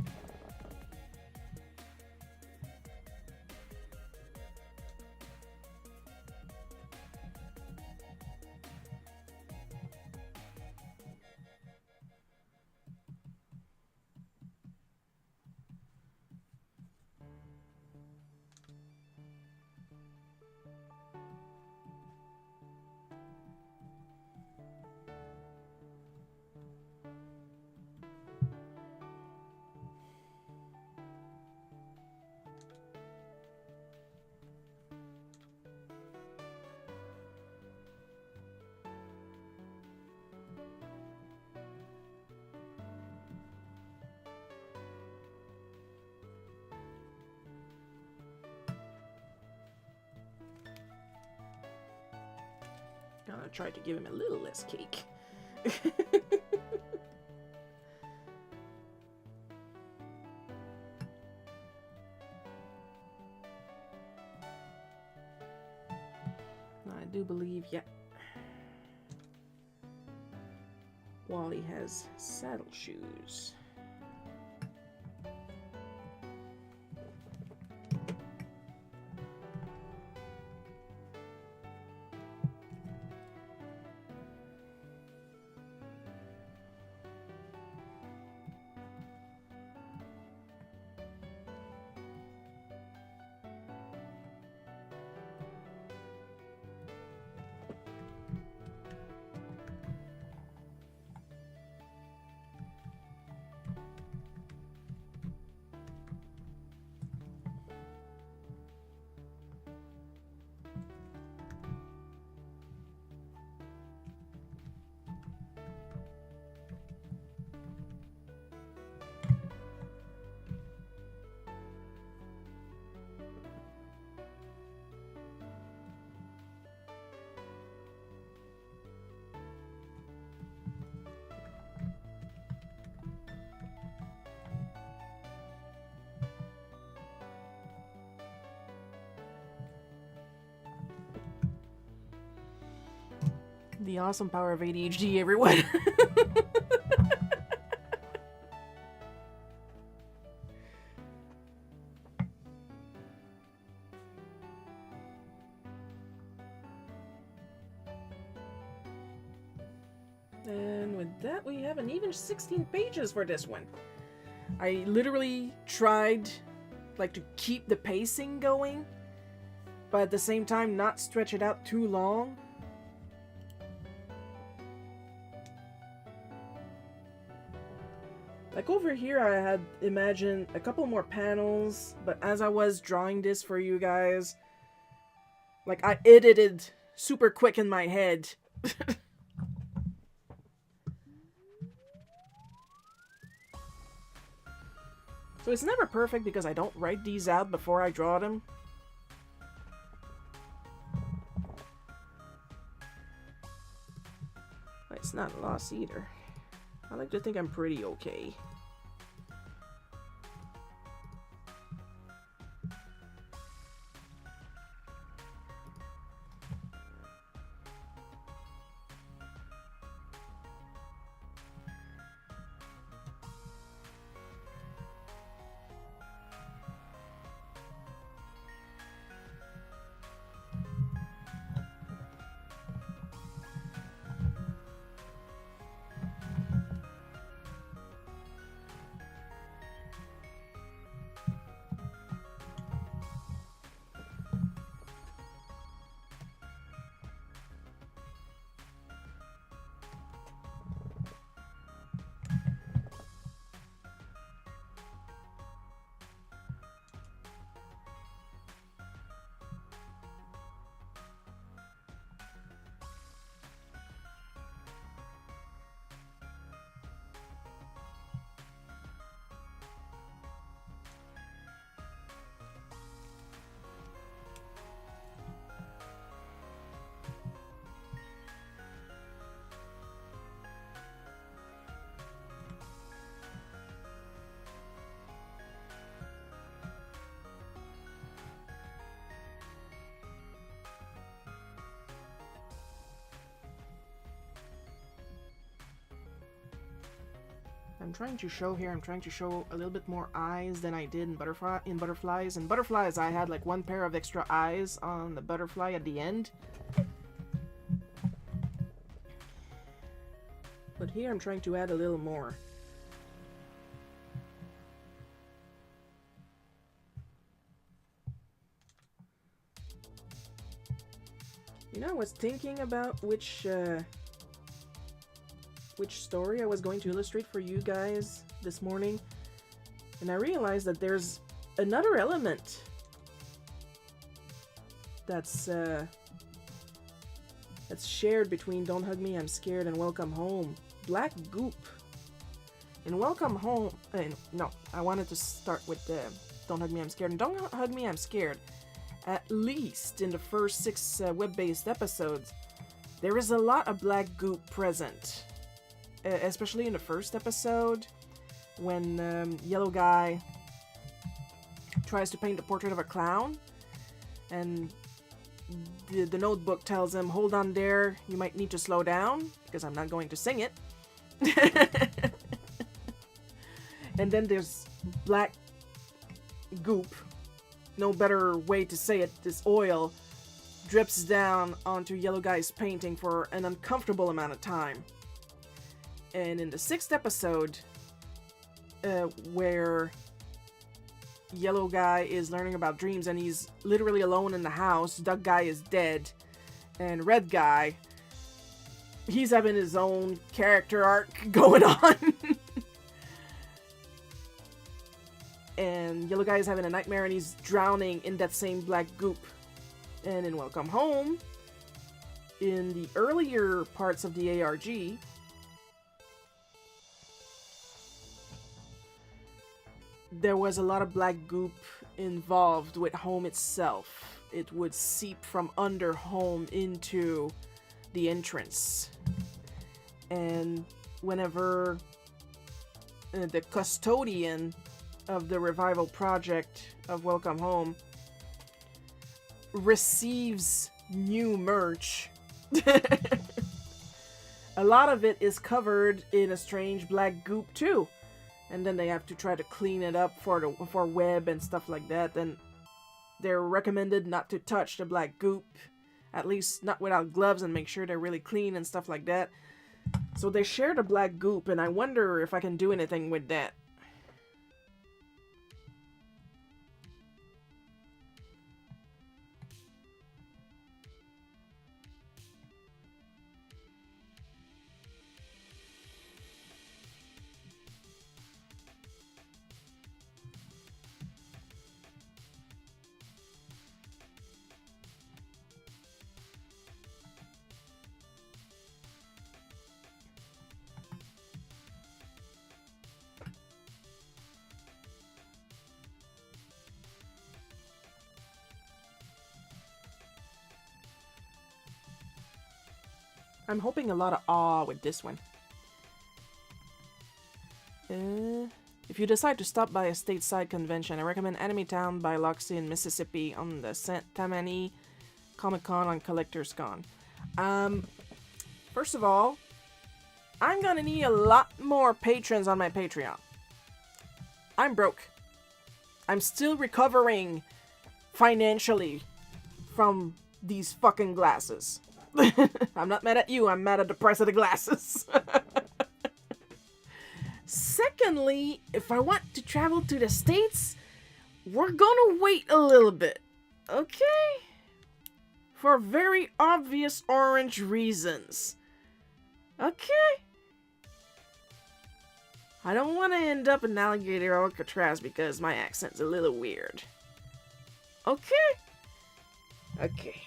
[SPEAKER 1] Gonna try to give him a little less cake. I do believe, yeah. Wally has saddle shoes. The awesome power of ADHD, everyone. And with that, we have an even 16 pages for this one. I literally tried, like, to keep the pacing going, but at the same time not stretch it out too long. Like over here, I had imagined a couple more panels, but as I was drawing this for you guys, like, I edited super quick in my head. So it's never perfect because I don't write these out before I draw them. But it's not a loss either. I like to think I'm pretty okay. I'm trying to show here, I'm trying to show a little bit more eyes than I did in butterflies. In butterflies, I had like one pair of extra eyes on the butterfly at the end. But here I'm trying to add a little more. You know, I was thinking about which story I was going to illustrate for you guys this morning, and I realized that there's another element that's shared between Don't Hug Me, I'm Scared and Welcome Home. Black goop. In Welcome Home, no, I wanted to start with Don't Hug Me, I'm Scared. And Don't Hug Me, I'm Scared, at least in the first 6 web-based episodes, there is a lot of black goop present. Especially in the first episode, when Yellow Guy tries to paint the portrait of a clown, and the notebook tells him, hold on there, you might need to slow down, because I'm not going to sing it. And then there's black goop, no better way to say it, this oil drips down onto Yellow Guy's painting for an uncomfortable amount of time. And in the 6th episode, where Yellow Guy is learning about dreams and he's literally alone in the house, Duck Guy is dead, and Red Guy, he's having his own character arc going on. And Yellow Guy is having a nightmare and he's drowning in that same black goop. And in Welcome Home, in the earlier parts of the ARG, there was a lot of black goop involved with Home itself. It would seep from under Home into the entrance. And whenever the custodian of the revival project of Welcome Home receives new merch, a lot of it is covered in a strange black goop too. And then they have to try to clean it up for web and stuff like that. And they're recommended not to touch the black goop, at least not without gloves, and make sure they're really clean and stuff like that. So they share the black goop, and I wonder if I can do anything with that. I'm hoping a lot of awe with this one. If you decide to stop by a stateside convention, I recommend Enemy Town by Loxie in Mississippi on the Tammany Comic-Con on Collector's Con. First of all, I'm gonna need a lot more patrons on my Patreon. I'm broke. I'm still recovering financially from these fucking glasses. I'm not mad at you, I'm mad at the price of the glasses. Secondly, if I want to travel to the States, we're gonna wait a little bit, okay? For very obvious orange reasons. Okay? I don't want to end up in Alligator Alcatraz because my accent's a little weird. Okay? Okay.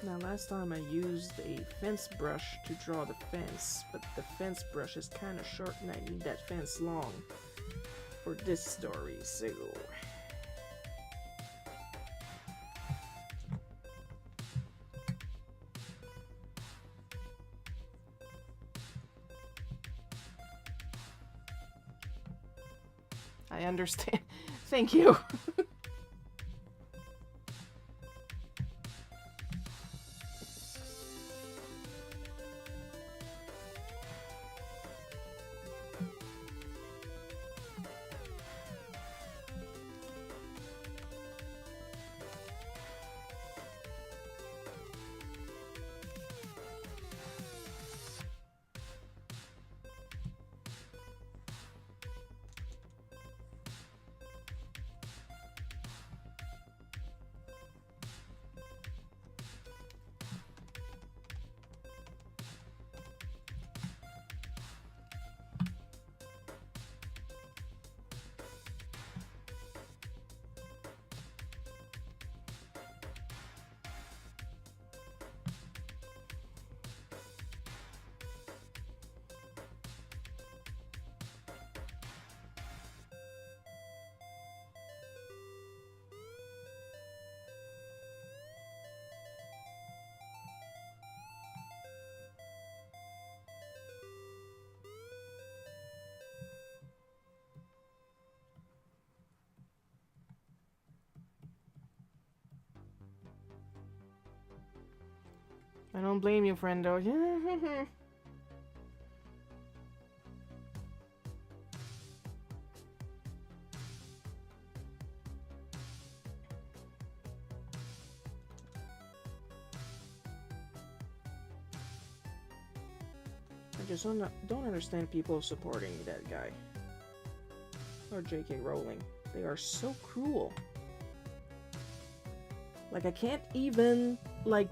[SPEAKER 1] Now last time I used a fence brush to draw the fence, but the fence brush is kind of short and I need that fence long for this story, so... I understand. Thank you. I don't blame you, friendo. I just don't understand people supporting that guy. Or J.K. Rowling. They are so cruel. Like, I can't even, like,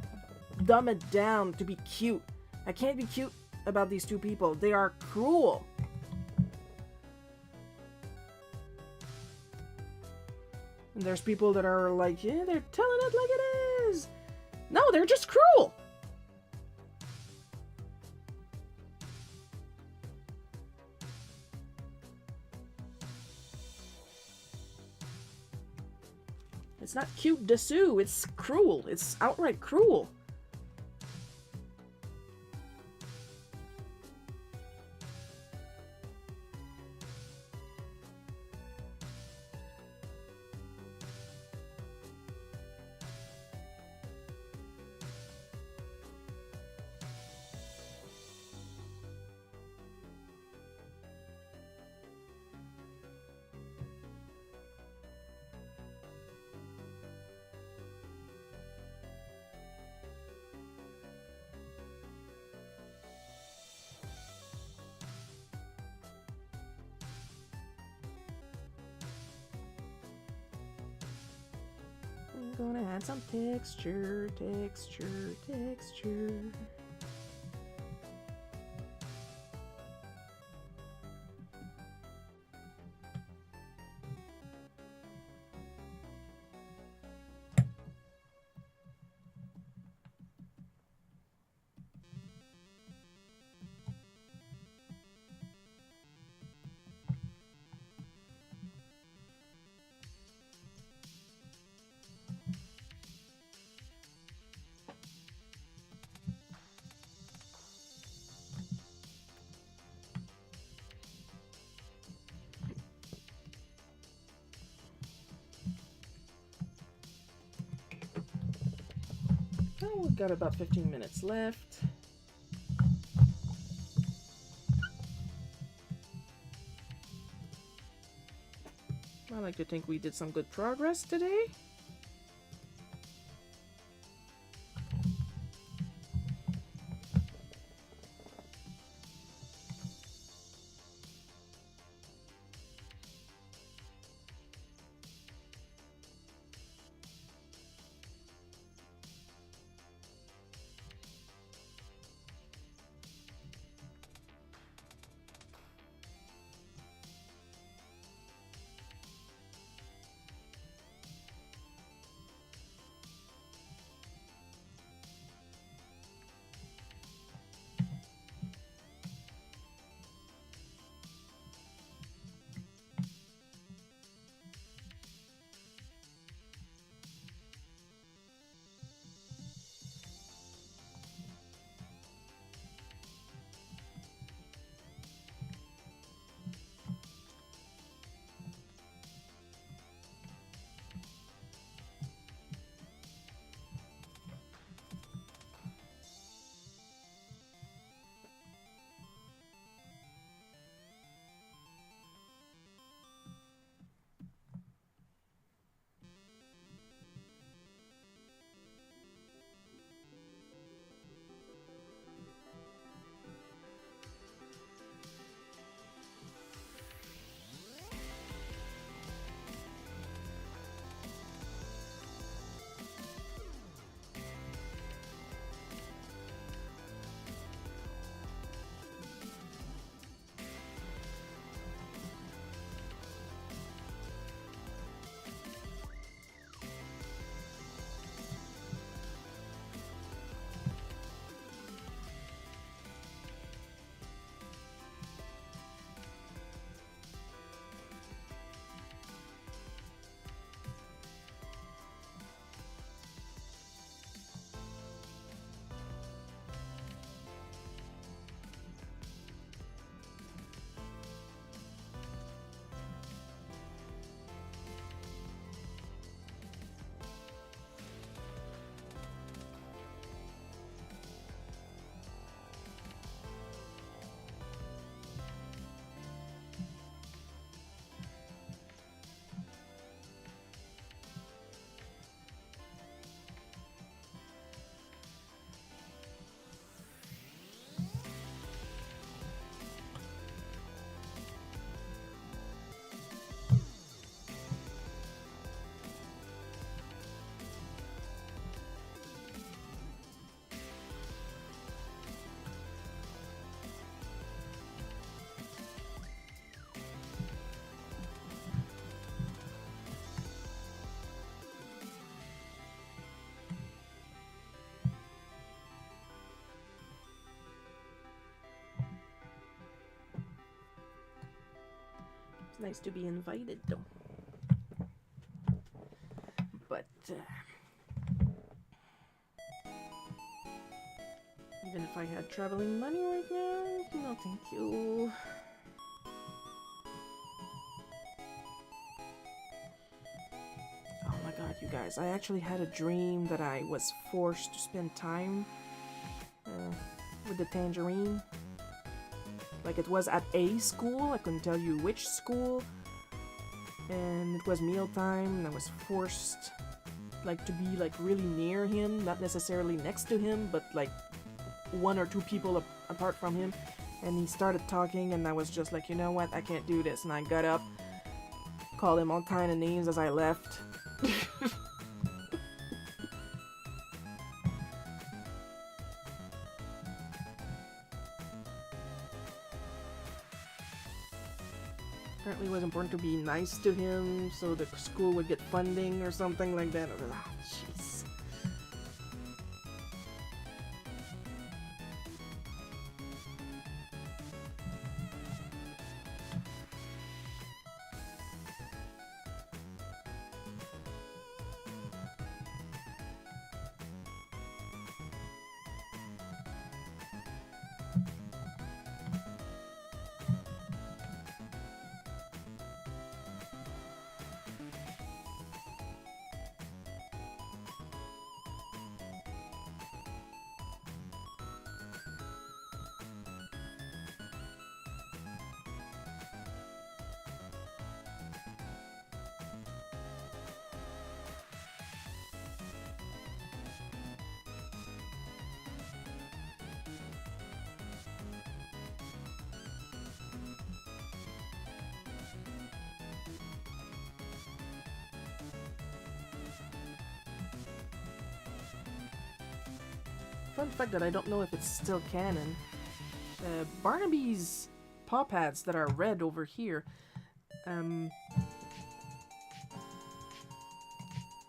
[SPEAKER 1] dumb it down to be cute. I can't be cute about these two people. They are cruel. And there's people that are like, yeah, they're telling it like it is. No, they're just cruel. It's not cute dessous, it's cruel. It's outright cruel. I'm gonna add some texture. Oh, we've got about 15 minutes left. I like to think we did some good progress today. It's nice to be invited, though. But even if I had traveling money right now, no thank you. Oh my god, you guys, I actually had a dream that I was forced to spend time with the tangerine. Like, it was at a school, I couldn't tell you which school, and it was mealtime, and I was forced, like, to be, like, really near him, not necessarily next to him, but, like, 1 or 2 people apart from him, and he started talking, and I was just like, you know what, I can't do this, and I got up, called him all kind of names as I left. Apparently it was important to be nice to him so the school would get funding or something like that. Ah, jeez. Fun fact that I don't know if it's still canon. Barnaby's paw pads that are red over here,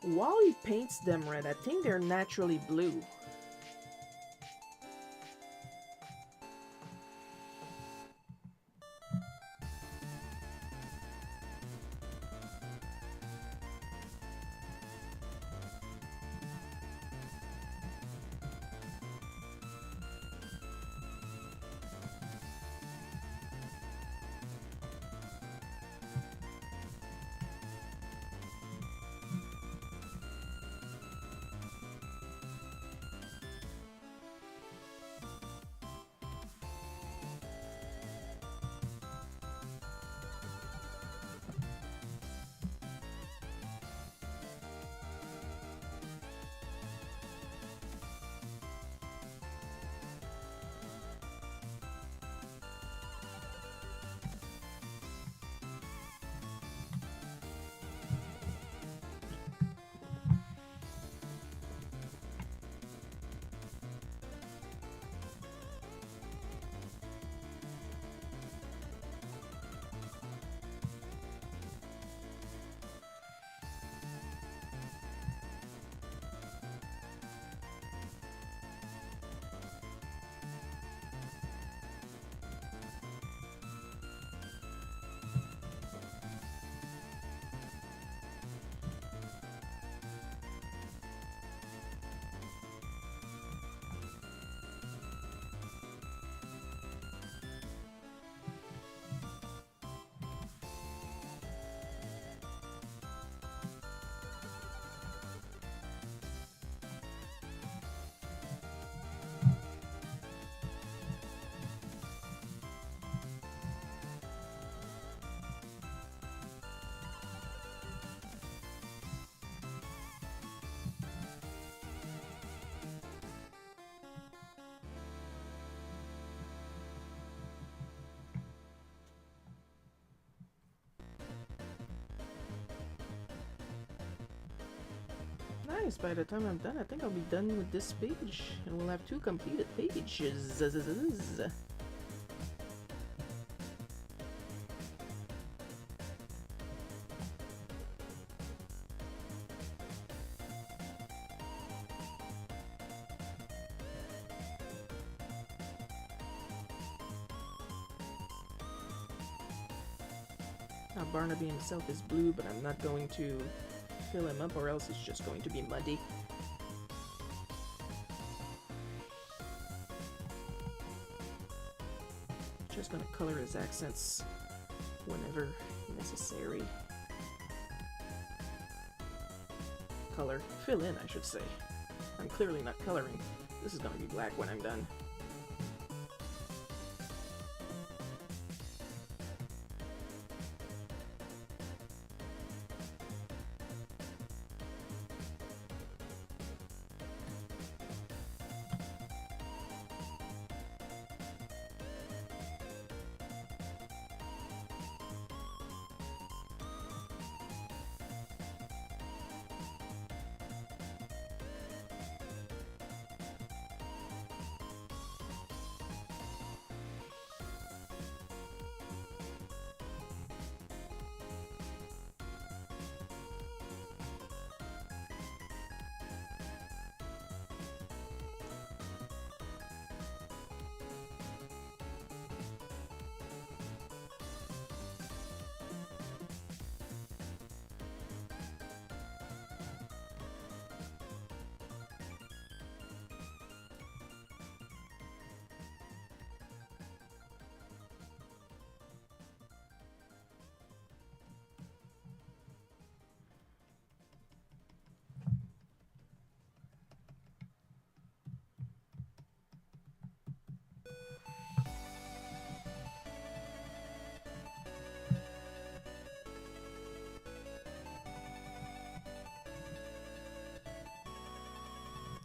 [SPEAKER 1] while he paints them red, I think they're naturally blue. Nice, by the time I'm done, I think I'll be done with this page, and we'll have 2 completed pages. Barnaby himself is blue, but I'm not going to fill him up or else it's just going to be muddy. Just gonna color his accents whenever necessary. Fill in, I should say. I'm clearly not coloring. This is gonna be black when I'm done.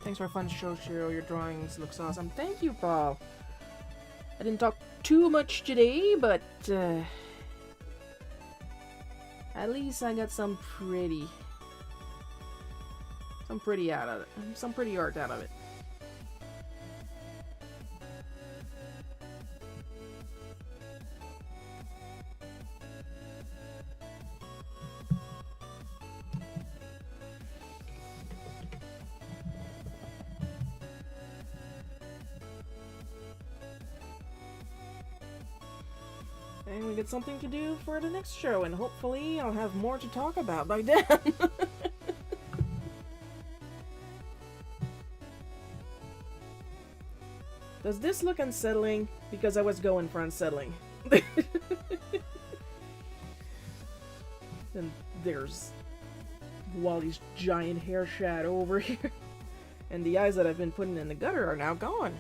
[SPEAKER 1] Thanks for a fun show, Shiro. Your drawings looks awesome. Thank you, Paul. I didn't talk too much today, but at least I got some pretty out of it. Some pretty art out of it. And we get something to do for the next show, and hopefully I'll have more to talk about by then. Does this look unsettling? Because I was going for unsettling. And there's Wally's giant hair shadow over here. And the eyes that I've been putting in the gutter are now gone.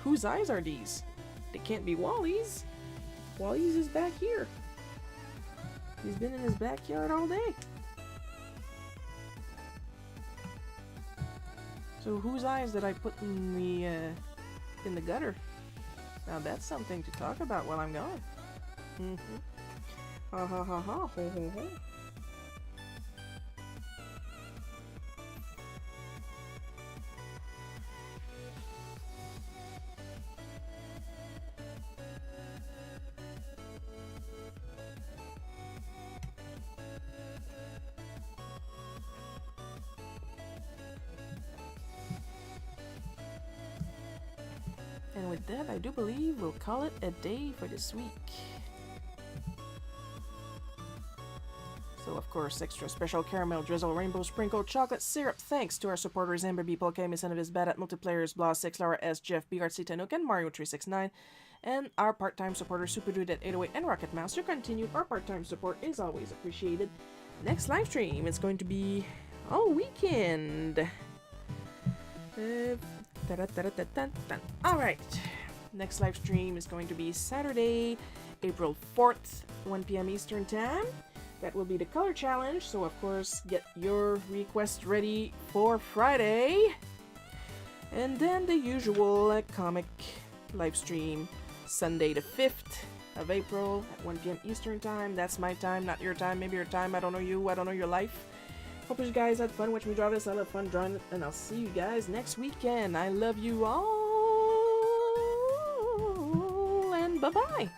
[SPEAKER 1] Whose eyes are these? They can't be Wally's. Wally's is back here. He's been in his backyard all day. So whose eyes did I put in the gutter? Now that's something to talk about while I'm gone. Ha ha ha ha ho ho ho. And with that, I do believe we'll call it a day for this week. So, of course, extra special caramel drizzle, rainbow sprinkle, chocolate syrup. Thanks to our supporters Amber B, Paul K, Miss Enovis, Bad at Multiplayers, Blah 6, Laura S, Jeff, BRC Tanuk, and Mario369. And our part-time supporters Super Dude at 808 and Rocket Mouse. Your continued our part-time support is always appreciated. Next live stream is going to be all weekend. Alright, next live stream is going to be Saturday, April 4th, 1 p.m. Eastern Time. That will be the color challenge, so of course get your request ready for Friday. And then the usual comic live stream, Sunday the 5th of April at 1 p.m. Eastern Time. That's my time, not your time, maybe your time, I don't know you, I don't know your life. Hope you guys had fun watching me draw this. I love fun drawing it, and I'll see you guys next weekend. I love you all, and bye-bye.